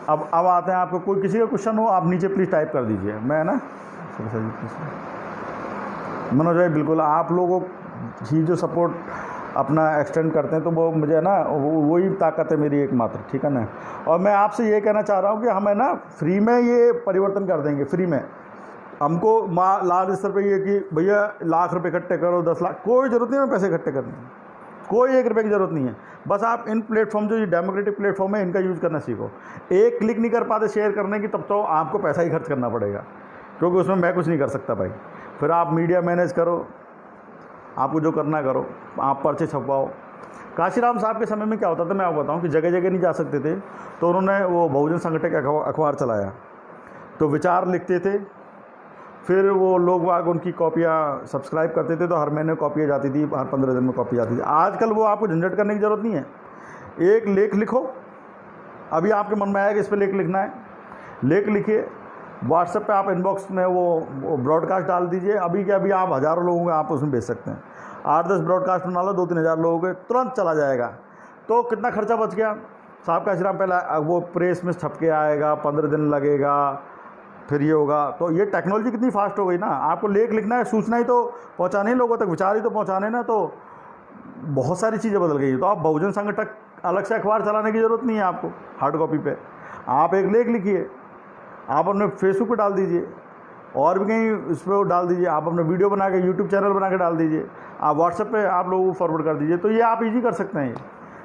अब आते हैं, आपको कोई किसी का क्वेश्चन हो आप नीचे प्लीज़ टाइप कर दीजिए। मैं ना मनोज भाई बिल्कुल आप लोगों की जो सपोर्ट अपना एक्सटेंड करते हैं तो वो मुझे ना वही ताकत है मेरी एकमात्र, ठीक है ना। और मैं आपसे ये कहना चाह रहा हूँ कि हमें ना फ्री में ये परिवर्तन कर देंगे। फ्री में हमको लार्ज स्तर पे ये कि भैया लाख रुपए इकट्ठे करो, 10 लाख, कोई ज़रूरत नहीं है पैसे इकट्ठे करने की, कोई 1 रुपये की ज़रूरत नहीं है। बस आप इन प्लेटफॉर्म जो ये डेमोक्रेटिक प्लेटफॉर्म है इनका यूज़ करना सीखो। एक क्लिक नहीं कर पाते शेयर करने की, तब तो आपको पैसा ही खर्च करना पड़ेगा, क्योंकि उसमें मैं कुछ नहीं कर सकता भाई। फिर आप मीडिया मैनेज करो, आपको जो करना करो, आप पर्चे छपवाओ। काशीराम साहब के समय में क्या होता था मैं आपको बताऊँ कि जगह जगह नहीं जा सकते थे, तो उन्होंने वो बहुजन संगठन का अखबार चलाया, तो विचार लिखते थे, फिर वो लोग वाग उनकी कॉपियाँ सब्सक्राइब करते थे तो हर महीने कॉपियाँ जाती थी, हर 15 दिन में कॉपी जाती थी। आजकल वो आपको झंझट करने की ज़रूरत नहीं है, एक लेख लिखो, अभी आपके मन में आया कि इस पर लेख लिखना है, लेख लिखिए, व्हाट्सएप पे आप इनबॉक्स में वो ब्रॉडकास्ट डाल दीजिए, अभी के अभी आप हज़ारों लोगों को आप उसमें भेज सकते हैं। 8-10 ब्रॉडकास्ट बना लो, 2-3 हज़ार लोगों के, तुरंत चला जाएगा। तो कितना खर्चा बच गया। साहब का श्रीराम पहले वो प्रेस में छप के आएगा, 15 दिन लगेगा, फिर ये होगा। तो ये टेक्नोलॉजी कितनी फास्ट हो गई ना, आपको लेख लिखना है, सूचना ही तो पहुँचानी है लोगों तक, विचार ही तो पहुँचाने ना, तो बहुत सारी चीज़ें बदल गई। तो आप बहुजन संघ तक अलग से अखबार चलाने की ज़रूरत नहीं है आपको हार्ड कॉपी पे, आप एक लेख लिखिए, आप अपने फेसबुक पे डाल दीजिए, और भी कहीं इस पर डाल दीजिए, आप अपने वीडियो बना के यूट्यूब चैनल बना के डाल दीजिए, आप व्हाट्सएप पे आप लोगों को फॉरवर्ड कर दीजिए। तो ये आप इजी कर सकते हैं ये,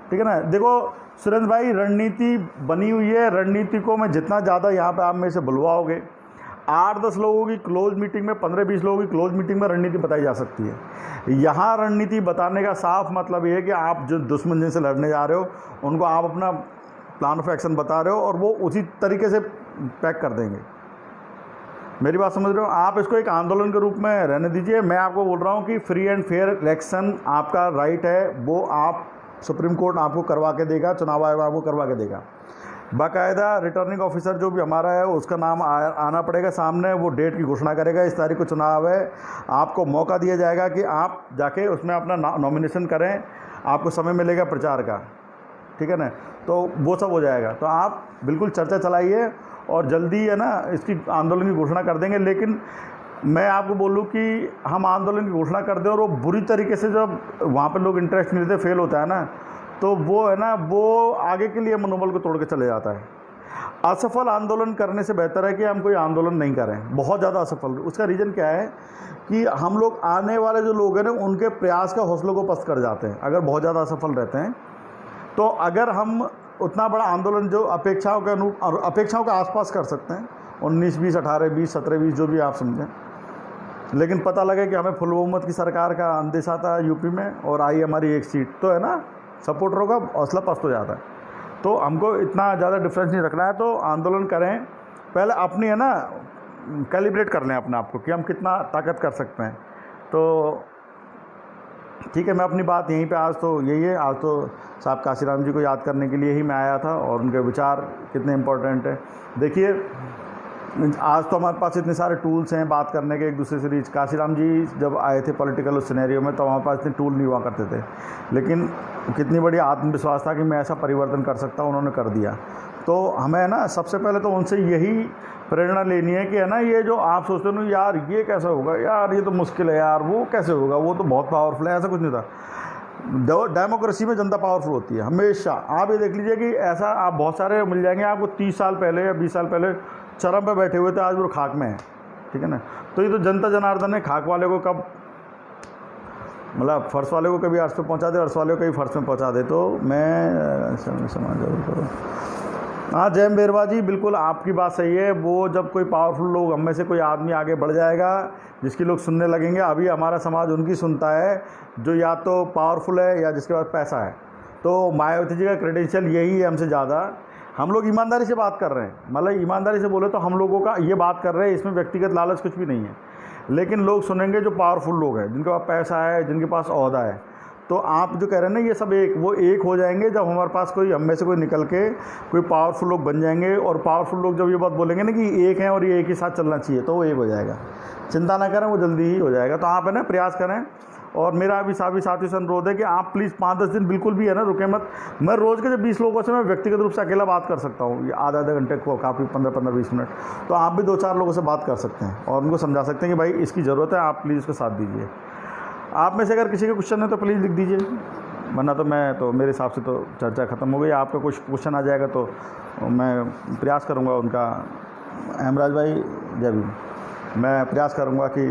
ठीक है ना। देखो सुरेंद्र भाई, रणनीति बनी हुई है, रणनीति को मैं जितना ज़्यादा यहाँ पे आप में से बुलवाओगे, 8-10 लोगों की क्लोज मीटिंग में, 15-20 लोगों की क्लोज मीटिंग में रणनीति बताई जा सकती है। यहाँ रणनीति बताने का साफ मतलब ये है कि आप जो दुश्मन जिनसे लड़ने जा रहे हो उनको आप अपना प्लान ऑफ एक्शन बता रहे हो और वो उसी तरीके से पैक कर देंगे। मेरी बात समझ रहे हो। आप इसको एक आंदोलन के रूप में रहने दीजिए। मैं आपको बोल रहा हूँ कि फ्री एंड फेयर इलेक्शन आपका राइट है, वो आप सुप्रीम कोर्ट आपको करवा के देगा, चुनाव आयोग आपको करवा के देगा। बाकायदा रिटर्निंग ऑफिसर जो भी हमारा है उसका नाम आना पड़ेगा सामने, वो डेट की घोषणा करेगा, इस तारीख को चुनाव है, आपको मौका दिया जाएगा कि आप जाके उसमें अपना नॉमिनेशन करें, आपको समय मिलेगा प्रचार का, ठीक है ना। तो वो सब हो जाएगा। तो आप बिल्कुल चर्चा चलाइए और जल्दी है ना इसकी आंदोलन की घोषणा कर देंगे। लेकिन मैं आपको बोलूँ कि हम आंदोलन की घोषणा कर दें और वो बुरी तरीके से जब वहाँ पे लोग इंटरेस्ट नहीं लेते, फेल होता है ना, तो वो है ना, वो आगे के लिए मनोबल को तोड़ के चले जाता है। असफल आंदोलन करने से बेहतर है कि हम कोई आंदोलन नहीं करें, बहुत ज़्यादा असफल। उसका रीज़न क्या है कि हम लोग आने वाले जो लोग हैं ना उनके प्रयास का हौसलों को पस्त कर जाते हैं अगर बहुत ज़्यादा असफल रहते हैं। तो अगर हम उतना बड़ा आंदोलन जो अपेक्षाओं के अनुरूप और अपेक्षाओं के आसपास कर सकते हैं, 19, 20, 18, 20, 17, 20 जो भी आप समझें, लेकिन पता लगे कि हमें फुल बहुमत की सरकार का अंदेशा था यूपी में और आई हमारी एक सीट, तो है ना सपोर्टरों का हौसला पस्त हो जाता है। तो हमको इतना ज़्यादा डिफरेंस नहीं रखना है। तो आंदोलन करें, पहले अपनी है ना कैलिब्रेट कर लें अपने आप को कि हम कितना ताकत कर सकते हैं। तो ठीक है, मैं अपनी बात यहीं पे आज तो यही है। आज तो साहब काशीराम जी को याद करने के लिए ही मैं आया था और उनके विचार कितने इम्पोर्टेंट है। देखिए आज तो हमारे पास इतने सारे टूल्स हैं बात करने के एक दूसरे से रीच। काशीराम जी जब आए थे पॉलिटिकल उस सिनेरियो में तो हमारे पास इतने टूल नहीं हुआ करते थे, लेकिन कितनी बड़ी आत्मविश्वास था कि मैं ऐसा परिवर्तन कर सकता हूँ, उन्होंने कर दिया। तो हमें ना सबसे पहले तो उनसे यही प्रेरणा लेनी है कि है ना ये जो आप सोचते हो यार ये कैसे होगा, यार ये तो मुश्किल है, यार वो कैसे होगा, वो तो बहुत पावरफुल है, ऐसा कुछ नहीं था। डेमोक्रेसी में जनता पावरफुल होती है हमेशा। आप ये देख लीजिए कि ऐसा आप बहुत सारे मिल जाएंगे आपको 30 साल पहले या 20 साल पहले चरम पे बैठे हुए थे, आज वो खाक में है, ठीक है ना। तो ये तो जनता जनार्दन है, खाक वाले को कब मतलब फर्श वाले को कभी अर्श पे पहुंचा दे, अर्श वाले को कभी फर्श में पहुंचा दे। तो मैं समाज जरूर करो। हाँ जय बेरवा जी, बिल्कुल आपकी बात सही है। वो जब कोई पावरफुल लोग हम में से कोई आदमी आगे बढ़ जाएगा जिसकी लोग सुनने लगेंगे, अभी हमारा समाज उनकी सुनता है जो या तो पावरफुल है या जिसके पास पैसा है। तो मायावती जी का क्रेडेंशियल यही है हमसे ज़्यादा। हम लोग ईमानदारी से बात कर रहे हैं, मतलब ईमानदारी से बोले तो हम लोगों का ये बात कर रहे हैं, इसमें व्यक्तिगत लालच कुछ भी नहीं है। लेकिन लोग सुनेंगे जो पावरफुल लोग हैं, जिनके पास पैसा है, जिनके पास ओहदा है। तो आप जो कह रहे हैं ना ये सब वो एक हो जाएंगे जब हमारे पास कोई हम में से कोई निकल के कोई पावरफुल लोग बन जाएंगे। और पावरफुल लोग जब ये बात बोलेंगे ना कि एक हैं और ये एक ही साथ चलना चाहिए, तो वो एक हो जाएगा। चिंता ना करें, वो जल्दी ही हो जाएगा। तो आप है ना प्रयास करें। और मेरा भी साथियों से अनुरोध है कि आप प्लीज़ 5-10 दिन बिल्कुल भी है ना रुके मत। मैं रोज़ के जब 20 लोगों से मैं व्यक्तिगत रूप से अकेला बात कर सकता हूँ, आधा घंटे को काफ़ी 15-20 मिनट। तो आप भी 2-4 लोगों से बात कर सकते हैं और उनको समझा सकते हैं कि भाई इसकी ज़रूरत है, आप प्लीज़ उसका साथ दीजिए। आप में से अगर किसी का क्वेश्चन है तो प्लीज़ लिख दीजिए, वरना तो मेरे हिसाब से तो चर्चा ख़त्म हो गई। आपका कुछ क्वेश्चन आ जाएगा तो मैं प्रयास करूँगा उनका। हेमराज भाई जय भीम, मैं प्रयास करूँगा कि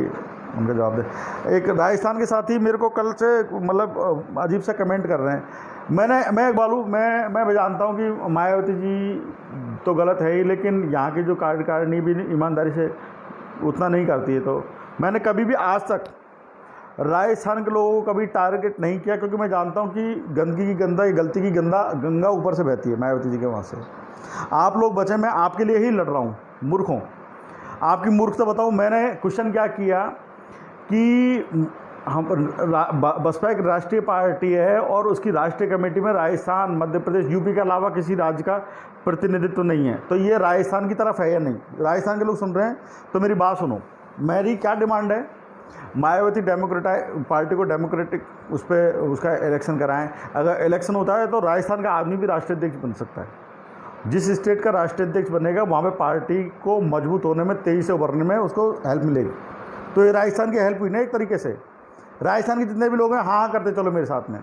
उनका जवाब दे। एक राजस्थान के साथी मेरे को कल से मतलब अजीब सा कमेंट कर रहे हैं। मैं बालू मैं जानता हूँ कि मायावती जी तो गलत है ही, लेकिन यहाँ की जो कार्यकारिणी भी ईमानदारी से उतना नहीं करती है। तो मैंने कभी भी आज तक राजस्थान के लोगों को कभी टारगेट नहीं किया, क्योंकि मैं जानता हूँ कि गंदगी की गलती की गंगा ऊपर से बहती है मायावती जी के वहाँ से। आप लोग बचे, मैं आपके लिए ही लड़ रहा हूँ मूर्खों। आपकी मूर्खता बताऊं, मैंने क्वेश्चन क्या किया कि हम बसपा एक राष्ट्रीय पार्टी है और उसकी राष्ट्रीय कमेटी में राजस्थान, मध्य प्रदेश, यूपी के अलावा किसी राज्य का प्रतिनिधित्व नहीं है, तो ये राजस्थान की तरफ है या नहीं? राजस्थान के लोग सुन रहे हैं तो मेरी बात सुनो। मेरी क्या डिमांड है, मायावती डेमोक्रेटिक पार्टी को डेमोक्रेटिक उस पर उसका इलेक्शन कराएं। अगर इलेक्शन होता है तो राजस्थान का आदमी भी राष्ट्रीय अध्यक्ष बन सकता है। जिस स्टेट का राष्ट्रीय अध्यक्ष बनेगा वहाँ पे पार्टी को मजबूत होने में, तेजी से उभरने में उसको हेल्प मिलेगी। तो ये राजस्थान की हेल्प हुई ना एक तरीके से। राजस्थान के जितने भी लोग हैं हाँ करते चलो मेरे साथ में।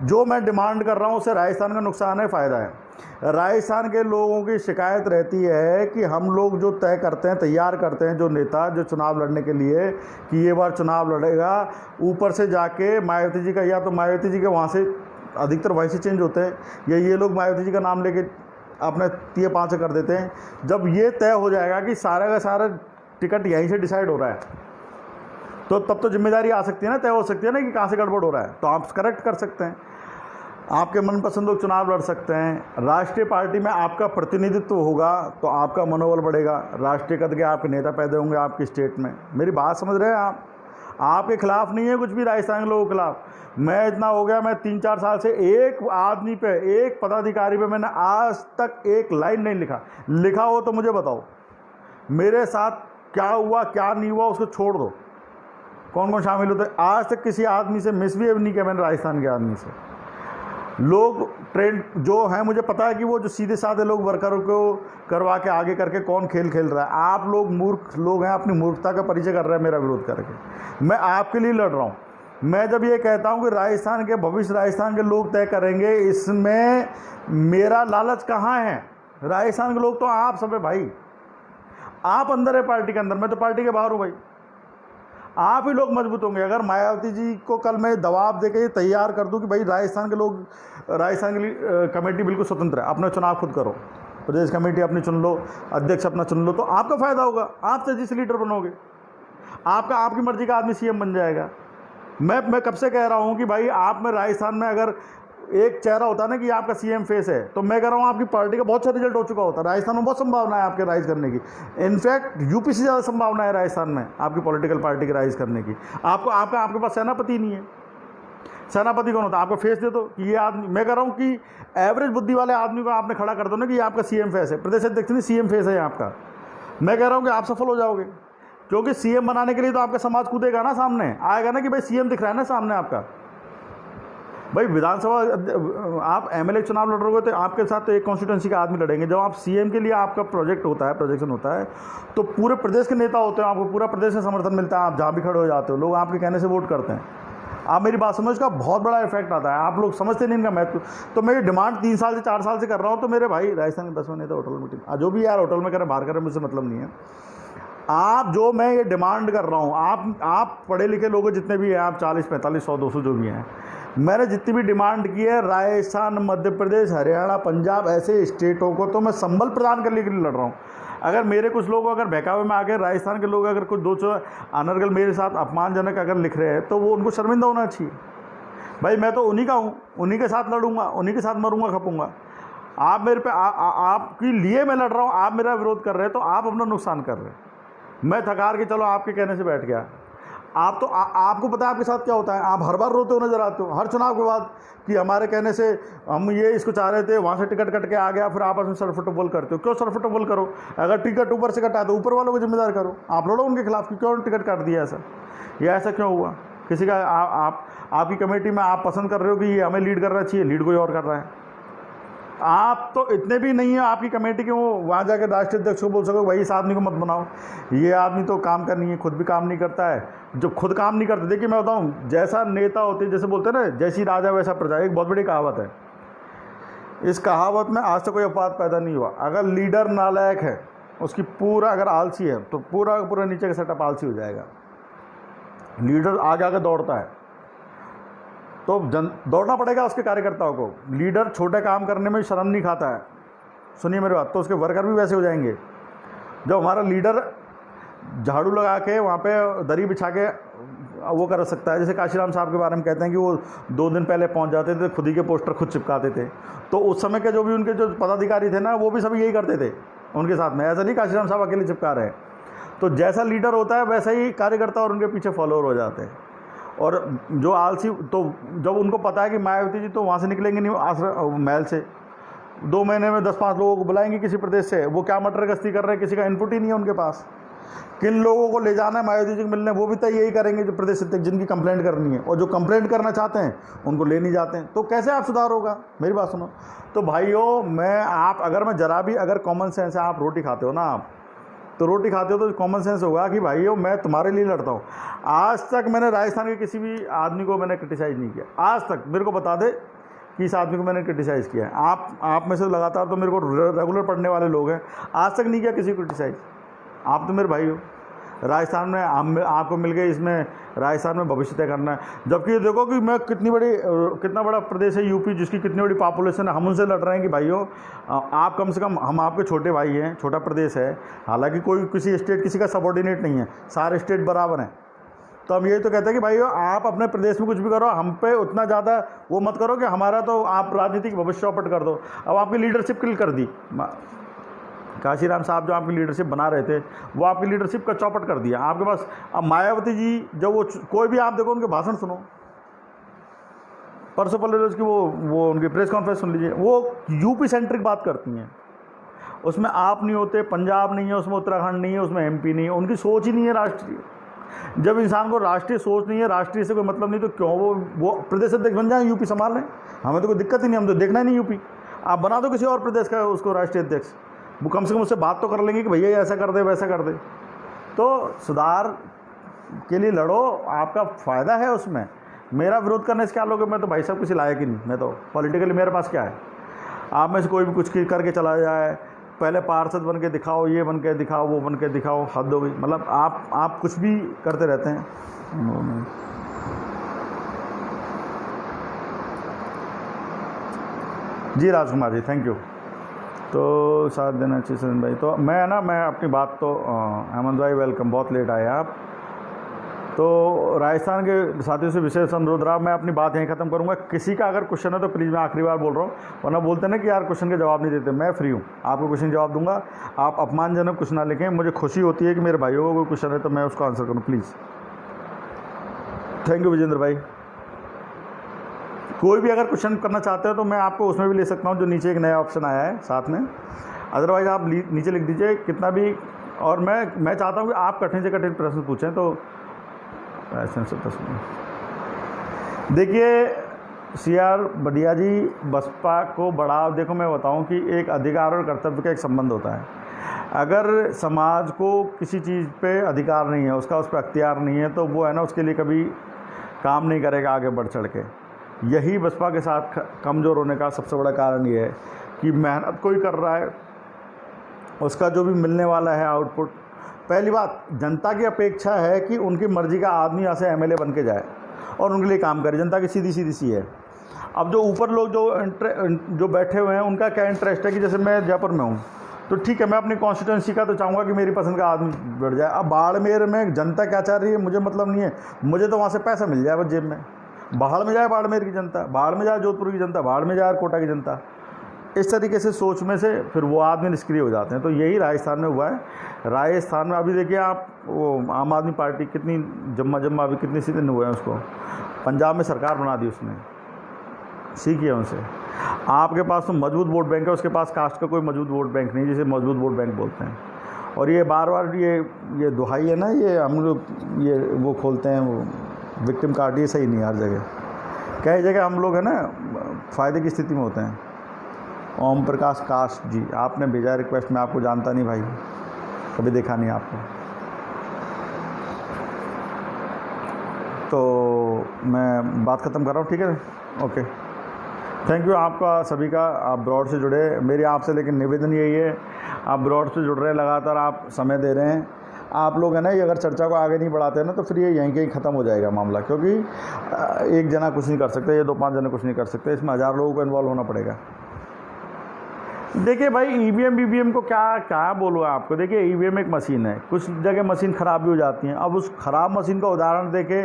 जो मैं डिमांड कर रहा हूँ उससे राजस्थान का नुकसान है, फ़ायदा है। राजस्थान के लोगों की शिकायत रहती है कि हम लोग जो तय करते हैं, तैयार करते हैं जो नेता जो चुनाव लड़ने के लिए कि ये बार चुनाव लड़ेगा, ऊपर से जाके मायावती जी का, या तो मायावती जी के वहाँ से अधिकतर वहीं से चेंज होते हैं, या ये लोग मायावती जी का नाम लेके अपने 3-5 कर देते हैं। जब ये तय हो जाएगा कि सारा का सारा टिकट यहीं से डिसाइड हो रहा है, तो तब तो जिम्मेदारी आ सकती है ना, तय हो सकती है ना कि कहाँ से गड़बड़ हो रहा है, तो आप करेक्ट कर सकते हैं। आपके मनपसंद लोग चुनाव लड़ सकते हैं। राष्ट्रीय पार्टी में आपका प्रतिनिधित्व होगा तो आपका मनोबल बढ़ेगा, राष्ट्रीय कद के आपके नेता पैदा होंगे आपके स्टेट में। मेरी बात समझ रहे हैं आप? आपके खिलाफ नहीं है कुछ भी राजस्थान के लोगों के खिलाफ। मैं इतना हो गया, मैं 3-4 साल से एक आदमी पे, एक पदाधिकारी पे मैंने आज तक एक लाइन नहीं लिखा। लिखा हो तो मुझे बताओ, मेरे साथ क्या हुआ क्या नहीं हुआ उसको छोड़ दो, कौन कौन शामिल होते। आज तक किसी आदमी से मिसबिहेव नहीं किया मैंने, राजस्थान के आदमी से। लोग ट्रेंड जो हैं, मुझे पता है कि वो जो सीधे साधे लोग वर्कर को करवा के आगे करके कौन खेल खेल रहा है। आप लोग मूर्ख लोग हैं, अपनी मूर्खता का परिचय कर रहे हैं मेरा विरोध करके। मैं आपके लिए लड़ रहा हूँ। मैं जब ये कहता हूँ कि राजस्थान के भविष्य राजस्थान के लोग तय करेंगे, इसमें मेरा लालच कहाँ है? राजस्थान के लोग तो आप सब है भाई। आप अंदर है पार्टी के अंदर, मैं तो पार्टी के बाहर हूँ भाई। आप ही लोग मजबूत होंगे। अगर मायावती जी को कल मैं दबाव देके तैयार कर दूं कि भाई राजस्थान के लोग, राजस्थान के लिए कमेटी बिल्कुल स्वतंत्र है, अपना चुनाव खुद करो, प्रदेश कमेटी अपनी चुन लो, अध्यक्ष अपना चुन लो, तो आपका फ़ायदा होगा। आप तेजी से लीडर बनोगे, आपकी मर्जी का आदमी सीएम बन जाएगा। मैं कब से कह रहा हूँ कि भाई आप में राजस्थान में अगर एक चेहरा होता है ना कि आपका सीएम फेस है, तो मैं कह रहा हूँ आपकी पार्टी का बहुत अच्छा रिजल्ट हो चुका होता है। राजस्थान में बहुत संभावना है आपके राइज करने की। इनफैक्ट यूपी से ज़्यादा संभावना है राजस्थान में आपकी पॉलिटिकल पार्टी के राइज करने की। आपके पास सेनापति नहीं है। सेनापति कौन होता है? आपको फेस दे दो कि ये आदमी। मैं कह रहा हूँ कि एवरेज बुद्धि वाले आदमी को आपने खड़ा कर दो ना कि ये आपका सीएम फेस है, प्रदेश अध्यक्ष नहीं सीएम फेस है आपका। मैं कह रहा हूँ कि आप सफल हो जाओगे, क्योंकि सीएम बनाने के लिए तो आपका समाज कूदेगा ना, सामने आएगा ना कि भाई सीएम दिख रहा है ना सामने आपका। भाई विधानसभा आप एमएलए चुनाव लड़ रहे हो तो आपके साथ तो एक कॉन्स्टिट्यूंसी का आदमी लड़ेंगे। जब आप सीएम के लिए आपका प्रोजेक्ट होता है, प्रोजेक्शन होता है, तो पूरे प्रदेश के नेता होते हैं, आपको पूरा प्रदेश से समर्थन मिलता है, आप जहाँ भी खड़े हो जाते हो, लोग आपके कहने से वोट करते हैं। आप मेरी बात समझ, का बहुत बड़ा इफेक्ट आता है। आप लोग समझते नहीं इनका महत्व। तो मैं ये डिमांड 3 साल से 4 साल से कर रहा हूँ। तो मेरे भाई राजस्थान के 10वें नेता होटल मीटिंग, जो भी यार होटल में करें बाहर करें, मुझसे मतलब नहीं है। आप जो मैं ये डिमांड कर रहा हूँ, आप पढ़े लिखे लोग जितने भी हैं, आप 40, 45, 100, 200 जो भी हैं, मैंने जितनी भी डिमांड की है राजस्थान, मध्य प्रदेश, हरियाणा, पंजाब ऐसे स्टेटों को तो मैं संबल प्रदान करने के लिए लड़ रहा हूँ। अगर मेरे कुछ लोग अगर बहकावे में आके राजस्थान के लोग अगर कुछ 2 अनर्गल मेरे साथ अपमानजनक अगर लिख रहे हैं तो वो उनको शर्मिंदा होना चाहिए। भाई मैं तो उन्हीं का हूँ, उन्हीं के साथ लड़ूंगा, उन्हीं के साथ मरूंगा खपूंगा। आप मेरे पे आपके लिए मैं लड़ रहा हूँ, आप मेरा विरोध कर रहे हैं, तो आप अपना नुकसान कर रहे हैं। मैं थकार के चलो आपके कहने से बैठ गया। आपको पता है आपके साथ क्या होता है? आप हर बार रोते हो नजर आते हो हर चुनाव के बाद कि हमारे कहने से हम ये इसको चाह रहे थे, वहाँ से टिकट कट के आ गया, फिर आपस में सरफटोबल करते हो। क्यों सरफटोबल करो? अगर टिकट ऊपर से कटा तो ऊपर वालों को जिम्मेदार करो। आप लड़ो उनके खिलाफ कि क्यों टिकट काट दिया ऐसा, या ऐसा क्यों हुआ? किसी का आपकी कमेटी में आप पसंद कर रहे हो कि ये हमें लीड करना चाहिए, लीड कोई और कर रहा है। आप तो इतने भी नहीं है आपकी कमेटी के, वो वहाँ जाकर राष्ट्रीय अध्यक्ष को बोल सको भाई इस आदमी को मत बनाओ, ये आदमी तो काम का नहीं है, खुद भी काम नहीं करता है। जो खुद काम नहीं करते, देखिए मैं बताऊँ, जैसा नेता होते हैं, जैसे बोलते हैं ना, जैसी राजा वैसा प्रजा, एक बहुत बड़ी कहावत है। इस कहावत में आज तक कोई अपवाद पैदा नहीं हुआ। अगर लीडर नालायक है, उसकी पूरा अगर आलसी है, तो पूरा नीचे का सेटअप आलसी हो जाएगा। लीडर आगे आगे दौड़ता है तो दौड़ना पड़ेगा उसके कार्यकर्ताओं को। लीडर छोटे काम करने में शर्म नहीं खाता है, सुनिए मेरी बात, तो उसके वर्कर भी वैसे हो जाएंगे। जब हमारा लीडर झाड़ू लगा के वहाँ पे दरी बिछा के वो कर सकता है, जैसे काशीराम साहब के बारे में कहते हैं कि वो 2 दिन पहले पहुँच जाते थे, खुद ही के पोस्टर खुद चिपकाते थे। तो उस समय के जो भी उनके जो पदाधिकारी थे ना, वो भी सभी यही करते थे उनके साथ में। ऐसा नहीं काशीराम साहब अकेले चिपका रहे हैं। तो जैसा लीडर होता है वैसा ही कार्यकर्ता और उनके पीछे फॉलोअर हो जाते हैं। और जो आलसी, तो जब उनको पता है कि मायावती जी तो वहाँ से निकलेंगे नहीं आश्रम महल से, 2 महीने में 10-5 लोगों को बुलाएंगे किसी प्रदेश से, वो क्या मटर गश्ती कर रहे हैं, किसी का इनपुट ही नहीं है उनके पास। किन लोगों को ले जाना है मायावती जी को मिलने, वो भी तो यही करेंगे जो प्रदेश अध्यक्ष जिनकी कंप्लेंट करनी है, और जो कंप्लेंट करना चाहते हैं उनको ले नहीं जाते हैं। तो कैसे आप सुधार होगा? मेरी बात सुनो। तो भाइयों, अगर मैं जरा भी अगर कॉमन सेंस है, आप रोटी खाते हो ना, आप तो रोटी खाते हो तो कॉमन सेंस होगा कि भाइयों मैं तुम्हारे लिए लड़ता हूँ। आज तक मैंने राजस्थान के किसी भी आदमी को मैंने क्रिटिसाइज़ नहीं किया, आज तक। मेरे को बता दे कि इस आदमी को मैंने क्रिटिसाइज़ किया है। आप में से लगातार तो मेरे को रेगुलर पढ़ने वाले लोग हैं, आज तक नहीं किया किसी को क्रिटिसाइज़। आप तो मेरे भाई हो। राजस्थान में आपको मिल गए, इसमें राजस्थान में भविष्य तय करना है। जबकि देखो कि मैं कितना बड़ा प्रदेश है यूपी, जिसकी कितनी बड़ी पॉपुलेशन है, हम उनसे लड़ रहे हैं कि भाइयों आप कम से कम, हम आपके छोटे भाई हैं, छोटा प्रदेश है। हालांकि कोई किसी स्टेट किसी का सबॉर्डिनेट नहीं है, सारे स्टेट बराबर हैं। तो हम यही तो कहते हैं कि भाइयों आप अपने प्रदेश में कुछ भी करो, हम पे उतना ज़्यादा वो मत करो कि हमारा तो आप राजनीतिक भविष्य चौपट कर दो। अब आपकी लीडरशिप किल कर दी, काशीराम साहब जो आपकी लीडरशिप बना रहे थे वो आपकी लीडरशिप का चौपट कर दिया आपके पास। अब मायावती जी जब वो कोई भी आप देखो उनके भाषण सुनो, परसों पहले रोज की वो उनकी प्रेस कॉन्फ्रेंस सुन लीजिए, वो यूपी सेंट्रिक बात करती हैं। उसमें आप नहीं होते, पंजाब नहीं है उसमें, उत्तराखंड नहीं है उसमें, एमपी नहीं है, उनकी सोच ही नहीं है राष्ट्रीय। जब इंसान को राष्ट्रीय सोच नहीं है, राष्ट्रीय से कोई मतलब नहीं, तो क्यों वो प्रदेश अध्यक्ष बन जाए, यूपी संभाल लें, हमें तो कोई दिक्कत ही नहीं, हम तो देखना ही नहीं यूपी। आप बना दो किसी और प्रदेश का उसको राष्ट्रीय अध्यक्ष, वो कम से कम उससे बात तो कर लेंगे कि भैया ऐसा कर दे वैसा कर दे। तो सुधार के लिए लड़ो, आपका फ़ायदा है उसमें। मेरा विरोध करने से क्या लोगे? मैं तो भाई साहब किसी लायक ही नहीं, मैं तो पॉलिटिकली मेरे पास क्या है। आप में से कोई भी कुछ करके चला जाए, पहले पार्षद बन के दिखाओ, ये बन के दिखाओ, वो बन के दिखाओ, हद हो गई। मतलब आप कुछ भी करते रहते हैं। जी राजकुमार जी, थैंक यू। तो साथ देना चाहिए सचिन भाई। तो मैं अपनी बात तो अहमद भाई वेलकम, बहुत लेट आए आप। तो राजस्थान के साथियों से विशेष अनुरोध रहा, मैं अपनी बात यहीं ख़त्म करूंगा। किसी का अगर क्वेश्चन है तो प्लीज़, मैं आखिरी बार बोल रहा हूँ, वरना बोलते ना कि यार क्वेश्चन के जवाब नहीं देते। मैं फ्री हूँ, आपको क्वेश्चन जवाब दूंगा। आप अपमानजनक कुछ ना लिखें, मुझे खुशी होती है कि मेरे भाइयों को कोई क्वेश्चन है तो मैं उसको आंसर करूँ, प्लीज़। थैंक यू विजेंद्र भाई। कोई भी अगर क्वेश्चन करना चाहते हो तो मैं आपको उसमें भी ले सकता हूँ, जो नीचे एक नया ऑप्शन आया है साथ में। अदरवाइज़ आप नीचे लिख दीजिए कितना भी। और मैं चाहता हूँ कि आप कठिन से कठिन प्रश्न पूछें। तो ऐसे से प्रश्न देखिए, CR बढ़िया जी, बसपा को बढ़ाव, देखो मैं बताऊँ कि एक अधिकार और कर्तव्य का एक संबंध होता है। अगर समाज को किसी चीज़ पे अधिकार नहीं है, उसका उस पर अख्तियार नहीं है, तो वो है ना उसके लिए कभी काम नहीं करेगा आगे बढ़ चढ़ के। यही बसपा के साथ कमज़ोर होने का सबसे बड़ा कारण ये है कि मेहनत कोई कर रहा है, उसका जो भी मिलने वाला है आउटपुट। पहली बात, जनता की अपेक्षा है कि उनकी मर्ज़ी का आदमी यहाँ से MLA बन के जाए और उनके लिए काम करे। जनता की सीधी सी है। अब जो ऊपर लोग जो बैठे हुए हैं, उनका क्या इंटरेस्ट है कि जैसे मैं जयपुर में हूँ, तो ठीक है, मैं अपनी कॉन्स्टिट्यूंसी का तो चाहूँगा कि मेरी पसंद का आदमी बैठ जाए। अब बाड़मेर में जनता क्या चाह रही है मुझे मतलब नहीं है, मुझे तो वहाँ से पैसा मिल जाए बस जेब में। बाढ़ में जाए बाड़मेर की जनता, बाढ़ में जाए जोधपुर की जनता, बाढ़ में जाए कोटा की जनता। इस तरीके से सोच में से फिर वो आदमी निष्क्रिय हो जाते हैं। तो यही राजस्थान में हुआ है। राजस्थान में अभी देखिए आप, वो आम आदमी पार्टी कितनी जम्मा अभी कितने सीधे हुए हैं उसको, पंजाब में सरकार बना दी उसने, सीखिए उनसे। आपके पास तो मजबूत वोट बैंक है, उसके पास कास्ट का कोई मजबूत वोट बैंक नहीं, जिसे मजबूत वोट बैंक बोलते हैं। और ये बार बार ये दुहाई है ना, ये हम लोग ये वो खोलते हैं, वो विक्टिम कार्ड, ये सही नहीं हर जगह। कई जगह हम लोग है ना फ़ायदे की स्थिति में होते हैं। ओम प्रकाश कास्ट जी, आपने भेजा रिक्वेस्ट, मैं आपको जानता नहीं भाई, कभी देखा नहीं आपको। तो मैं बात ख़त्म कर रहा हूँ, ठीक है, ओके। थैंक यू आपका सभी का, आप ब्रॉड से जुड़े। मेरी आपसे लेकिन निवेदन यही है, आप ब्रॉड से जुड़ रहे हैं, लगातार आप समय दे रहे हैं। आप लोग है ना, ये अगर चर्चा को आगे नहीं बढ़ाते हैं ना, तो फिर ये यहीं कहीं ख़त्म हो जाएगा मामला, क्योंकि एक जना कुछ नहीं कर सकते, ये 2-5 जने कुछ नहीं कर सकते, इसमें 1000 लोगों को इन्वॉल्व होना पड़ेगा। देखिए भाई, EVM को क्या बोलूँ आपको। देखिए EVM एक मशीन है, कुछ जगह मशीन ख़राब भी हो जाती हैं। अब उस ख़राब मशीन का उदाहरण देके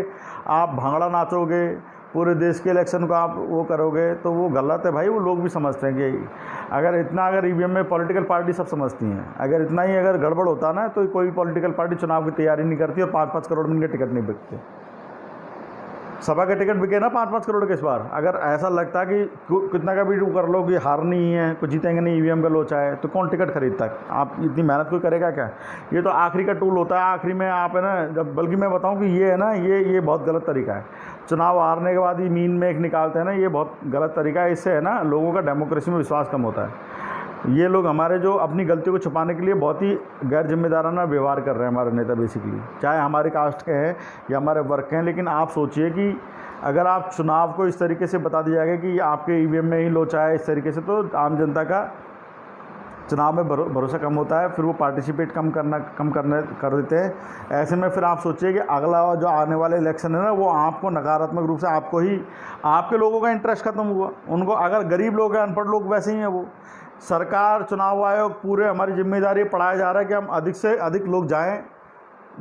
आप भांगड़ा नाचोगे, पूरे देश के इलेक्शन को आप वो करोगे तो वो गलत है भाई। वो लोग भी समझते हैं कि अगर ईवीएम में पॉलिटिकल पार्टी सब समझती हैं, अगर इतना ही अगर गड़बड़ होता ना तो कोई पॉलिटिकल पार्टी चुनाव की तैयारी नहीं करती और 5-5 करोड़ में इनके टिकट नहीं बिकते। सभा के टिकट बिके ना 5-5 करोड़ के इस बार। अगर ऐसा लगता कि कितना का भी कर लो कि हारनी ही है, कुछ जीतेंगे नहीं, ईवीएम का लोचा है, तो कौन टिकट खरीदता है? आप इतनी मेहनत कोई करेगा क्या? ये तो आखिरी का टूल होता है, आखिरी में आप है ना, जब बल्कि मैं बताऊं कि ये है ना, ये बहुत गलत तरीका है। चुनाव हारने के बाद ही मीन में एक निकालते हैं ना, ये बहुत गलत तरीका है। इससे है ना लोगों का डेमोक्रेसी में विश्वास कम होता है। ये लोग हमारे जो अपनी गलतियों को छुपाने के लिए बहुत ही गैर जिम्मेदाराना व्यवहार कर रहे हैं हमारे नेता बेसिकली, चाहे हमारे कास्ट के हैं या हमारे वर्ग के हैं। लेकिन आप सोचिए कि अगर आप चुनाव को इस तरीके से बता दिया जाएगा कि आपके ईवीएम में ही लोचा है इस तरीके से, तो आम जनता का चुनाव में भरोसा कम होता है, फिर वो पार्टिसिपेट कर देते हैं। ऐसे में फिर आप सोचिए कि अगला जो आने वाला इलेक्शन है ना, वो आपको नकारात्मक रूप से आपको ही, आपके लोगों का इंटरेस्ट खत्म हुआ। उनको अगर गरीब लोग हैं, अनपढ़ लोग वैसे ही हैं, वो सरकार, चुनाव आयोग, पूरे हमारी जिम्मेदारी पढ़ाया जा रहा है कि हम अधिक से अधिक लोग जाएं,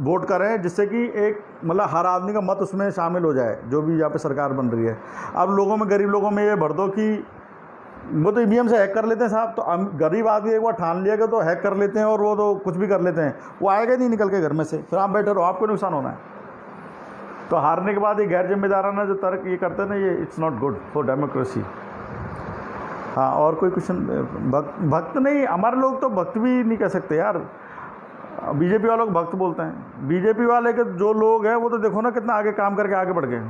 वोट करें, जिससे कि एक मतलब हर आदमी का मत उसमें शामिल हो जाए, जो भी यहाँ पे सरकार बन रही है। अब लोगों में, गरीब लोगों में ये भर दो कि वो तो ईवीएम से हैक कर लेते हैं साहब, तो गरीब आदमी एक बार ठान लिया कि तो हैक कर लेते हैं और वो तो कुछ भी कर लेते हैं, वो आएगा नहीं निकल के घर में से, फिर आप बैठे रहो, आपको नुकसान होना है। तो हारने के बाद ये गैर जिम्मेदाराना जो तर्क ये करते हैं ना, ये it's not good for democracy. हाँ, और कोई क्वेश्चन? भक्त नहीं, हमारे लोग तो भक्त भी नहीं कह सकते यार, बीजेपी वालों को भक्त बोलते हैं। बीजेपी वाले के जो लोग हैं वो तो देखो ना कितना आगे काम करके आगे बढ़ गए।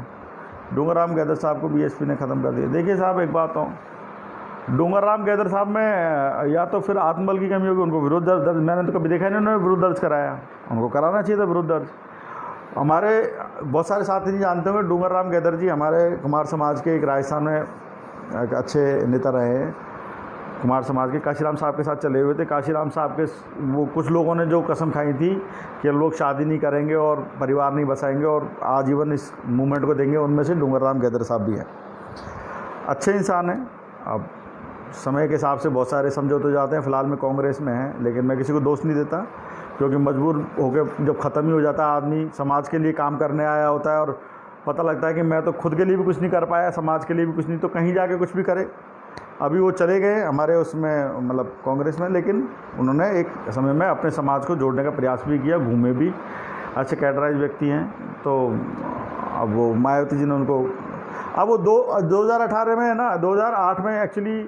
डूंगरराम गैदर साहब को बीएसपी ने ख़त्म कर दिया। देखिए साहब, एक बात हो, डूंगरराम गैदर साहब में या तो फिर आत्मबल की कमी होगी, उनको विरोध दर्ज, मैंने तो कभी देखा नहीं उन्होंने विरोध दर्ज कराया, उनको कराना चाहिए था विरोध दर्ज। हमारे बहुत सारे साथी नहीं जानते होंगे, डूंगरराम गैदर जी हमारे कुमार समाज के एक राजस्थान में एक अच्छे नेता रहे हैं, कुमार समाज के। काशीराम साहब के साथ चले हुए थे। काशीराम साहब के वो कुछ लोगों ने जो कसम खाई थी कि लोग शादी नहीं करेंगे और परिवार नहीं बसाएंगे और आजीवन इस मूवमेंट को देंगे, उनमें से डूंगरराम गैदर साहब भी हैं। अच्छे इंसान हैं। अब समय के हिसाब से बहुत सारे समझौते जाते हैं, फ़िलहाल में कांग्रेस में हैं, लेकिन मैं किसी को दोष नहीं देता, क्योंकि मजबूर होकर जब ख़त्म ही हो जाता है आदमी, समाज के लिए काम करने आया होता है और पता लगता है कि मैं तो खुद के लिए भी कुछ नहीं कर पाया, समाज के लिए भी कुछ नहीं, तो कहीं जाके कुछ भी करे। अभी वो चले गए हमारे उसमें, मतलब कांग्रेस में, लेकिन उन्होंने एक समय में अपने समाज को जोड़ने का प्रयास भी किया, घूमे भी, अच्छे कैडराइज व्यक्ति हैं। तो अब वो मायावती जी ने उनको, अब वो 2018 में है ना, 2008 में एक्चुअली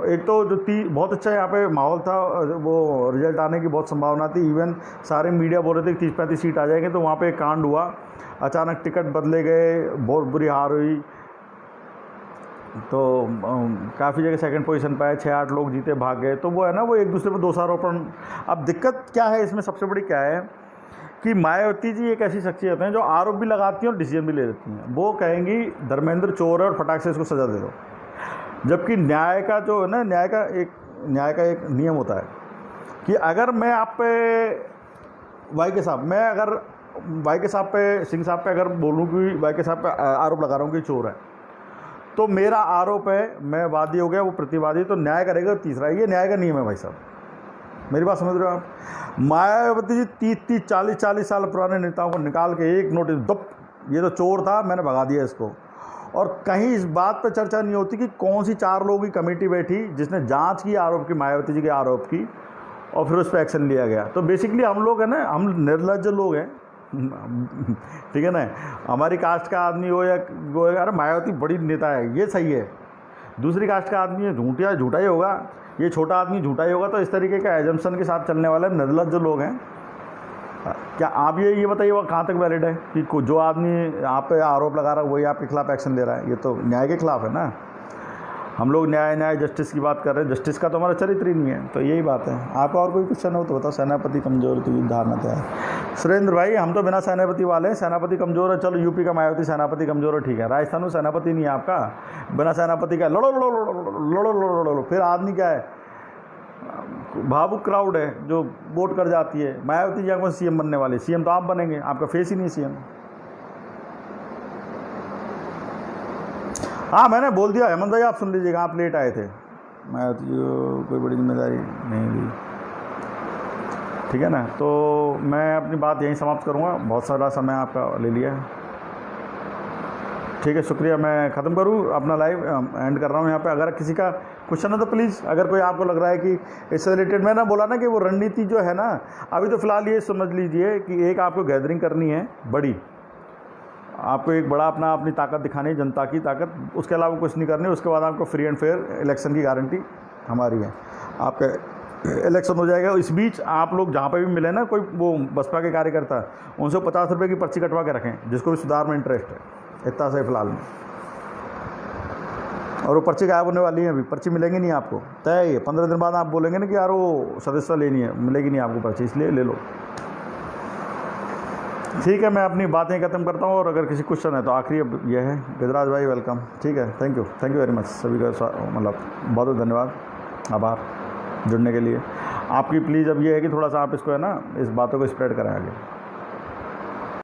एक तो जो बहुत अच्छा यहाँ पे माहौल था, वो रिजल्ट आने की बहुत संभावना थी। इवन सारे मीडिया बोल रहे थे कि 30-35 सीट आ जाएंगे, तो वहाँ पे एक कांड हुआ, अचानक टिकट बदले गए, बहुत बुरी हार हुई। तो काफ़ी जगह सेकंड पोजीशन पे आए, 6-8 लोग जीते, भाग गए। तो वो है ना, वो एक दूसरे पर दोषारोपण। अब दिक्कत क्या है इसमें, सबसे बड़ी क्या है कि मायावती जी एक ऐसी शख्सियत हैं जो आरोप भी लगाती हैं और डिसीजन भी ले लेती हैं। वो कहेंगी धर्मेंद्र चोर है और फटाक से इसको सज़ा दे दो, जबकि न्याय का जो है ना, न्याय का एक नियम होता है कि अगर मैं आप पे वाईके साहब, मैं अगर वाईके साहब पे, सिंह साहब पे अगर बोलूँ कि वाईके साहब पे आरोप लगा रहा हूँ कि चोर है, तो मेरा आरोप है, मैं वादी हो गया, वो प्रतिवादी, तो न्याय करेगा तीसरा। ये न्याय का नियम है भाई साहब, मेरी बात समझ रहे हो आप? मायावती जी 30-40 साल पुराने नेताओं को निकाल के एक नोटिस, दप, ये तो चोर था, मैंने भगा दिया इसको। और कहीं इस बात पर चर्चा नहीं होती कि कौन सी 4 लोगों की कमेटी बैठी जिसने जांच की आरोप की, मायावती जी के आरोप की, और फिर उस पर एक्शन लिया गया। तो बेसिकली हम लोग है ना, हम निर्लज्ज लोग हैं, ठीक है ना। हमारी कास्ट का आदमी हो या वो, अरे मायावती बड़ी नेता है, ये सही है। दूसरी कास्ट का आदमी है, झूठा ही होगा, ये छोटा आदमी झूठा ही होगा। तो इस तरीके का एजम्पशन के साथ चलने वाले निर्लज्ज लोग हैं। क्या आप ये बताइए वो कहाँ तक वैलिड है कि जो आदमी आप पे आरोप लगा रहा है वही आपके खिलाफ एक्शन ले रहा है? ये तो न्याय के खिलाफ है ना। हम लोग न्याय जस्टिस की बात कर रहे हैं, जस्टिस का तो हमारा चरित्र ही नहीं है। तो यही बात है। आपका और कोई क्वेश्चन हो तो बताओ। सेनापति कमजोर की धारणा क्या है? सुरेंद्र भाई, हम तो बिना सेनापति वाले हैं। सेनापति कमजोर है, चलो यूपी का मायावती सेनापति कमजोर है, ठीक है। राजस्थान में सेनापति नहीं है आपका, बिना सेनापति का लड़ो लड़ो लड़ो लड़ो लड़ो। फिर आदमी क्या है, भावुक क्राउड है जो वोट कर जाती है। मायावती जी को सीएम बनने वाले, सीएम तो आप बनेंगे, आपका फेस ही नहीं सीएम। हाँ, मैंने बोल दिया। हेमंत भाई आप सुन लीजिएगा, आप लेट आए थे। मायावती जी को कोई बड़ी जिम्मेदारी नहीं दी, ठीक है ना। तो मैं अपनी बात यहीं समाप्त करूँगा, बहुत सारा समय आपका ले लिया है। ठीक है, शुक्रिया। मैं ख़त्म करूँ अपना लाइव, एंड कर रहा हूँ यहाँ पे। अगर किसी का क्वेश्चन है तो प्लीज़, अगर कोई आपको लग रहा है कि इससे रिलेटेड, मैंने बोला ना कि वो रणनीति जो है ना, अभी तो फ़िलहाल ये समझ लीजिए कि एक आपको गैदरिंग करनी है बड़ी, आपको एक बड़ा अपनी ताकत दिखानी है, जनता की ताकत, उसके अलावा कुछ नहीं करनी। उसके बाद आपको फ्री एंड फेयर इलेक्शन की गारंटी हमारी है, आपका इलेक्शन हो जाएगा। इस बीच आप लोग जहाँ पे भी मिले ना, कोई वो बसपा के कार्यकर्ता, उनसे 50 रुपये की पर्ची कटवा के रखें, जिसको भी सुधार में इंटरेस्ट है। इतना सही फिलहाल में, और वो पर्ची गायब होने वाली है, अभी पर्ची मिलेंगी नहीं आपको, तय है ये। 15 दिन बाद आप बोलेंगे ना कि यार वो सदस्यता लेनी है, मिलेगी नहीं आपको पर्ची, इसलिए ले लो। ठीक है, मैं अपनी बातें ख़त्म करता हूँ, और अगर किसी क्वेश्चन है तो आखिरी अब यह है। गजराज भाई वेलकम, ठीक है, थैंक यू वेरी मच सभी का, मतलब बहुत बहुत धन्यवाद, आभार जुड़ने के लिए। आपकी प्लीज़ अब ये है कि थोड़ा सा आप इसको है ना, इस बातों को स्प्रेड करें आगे।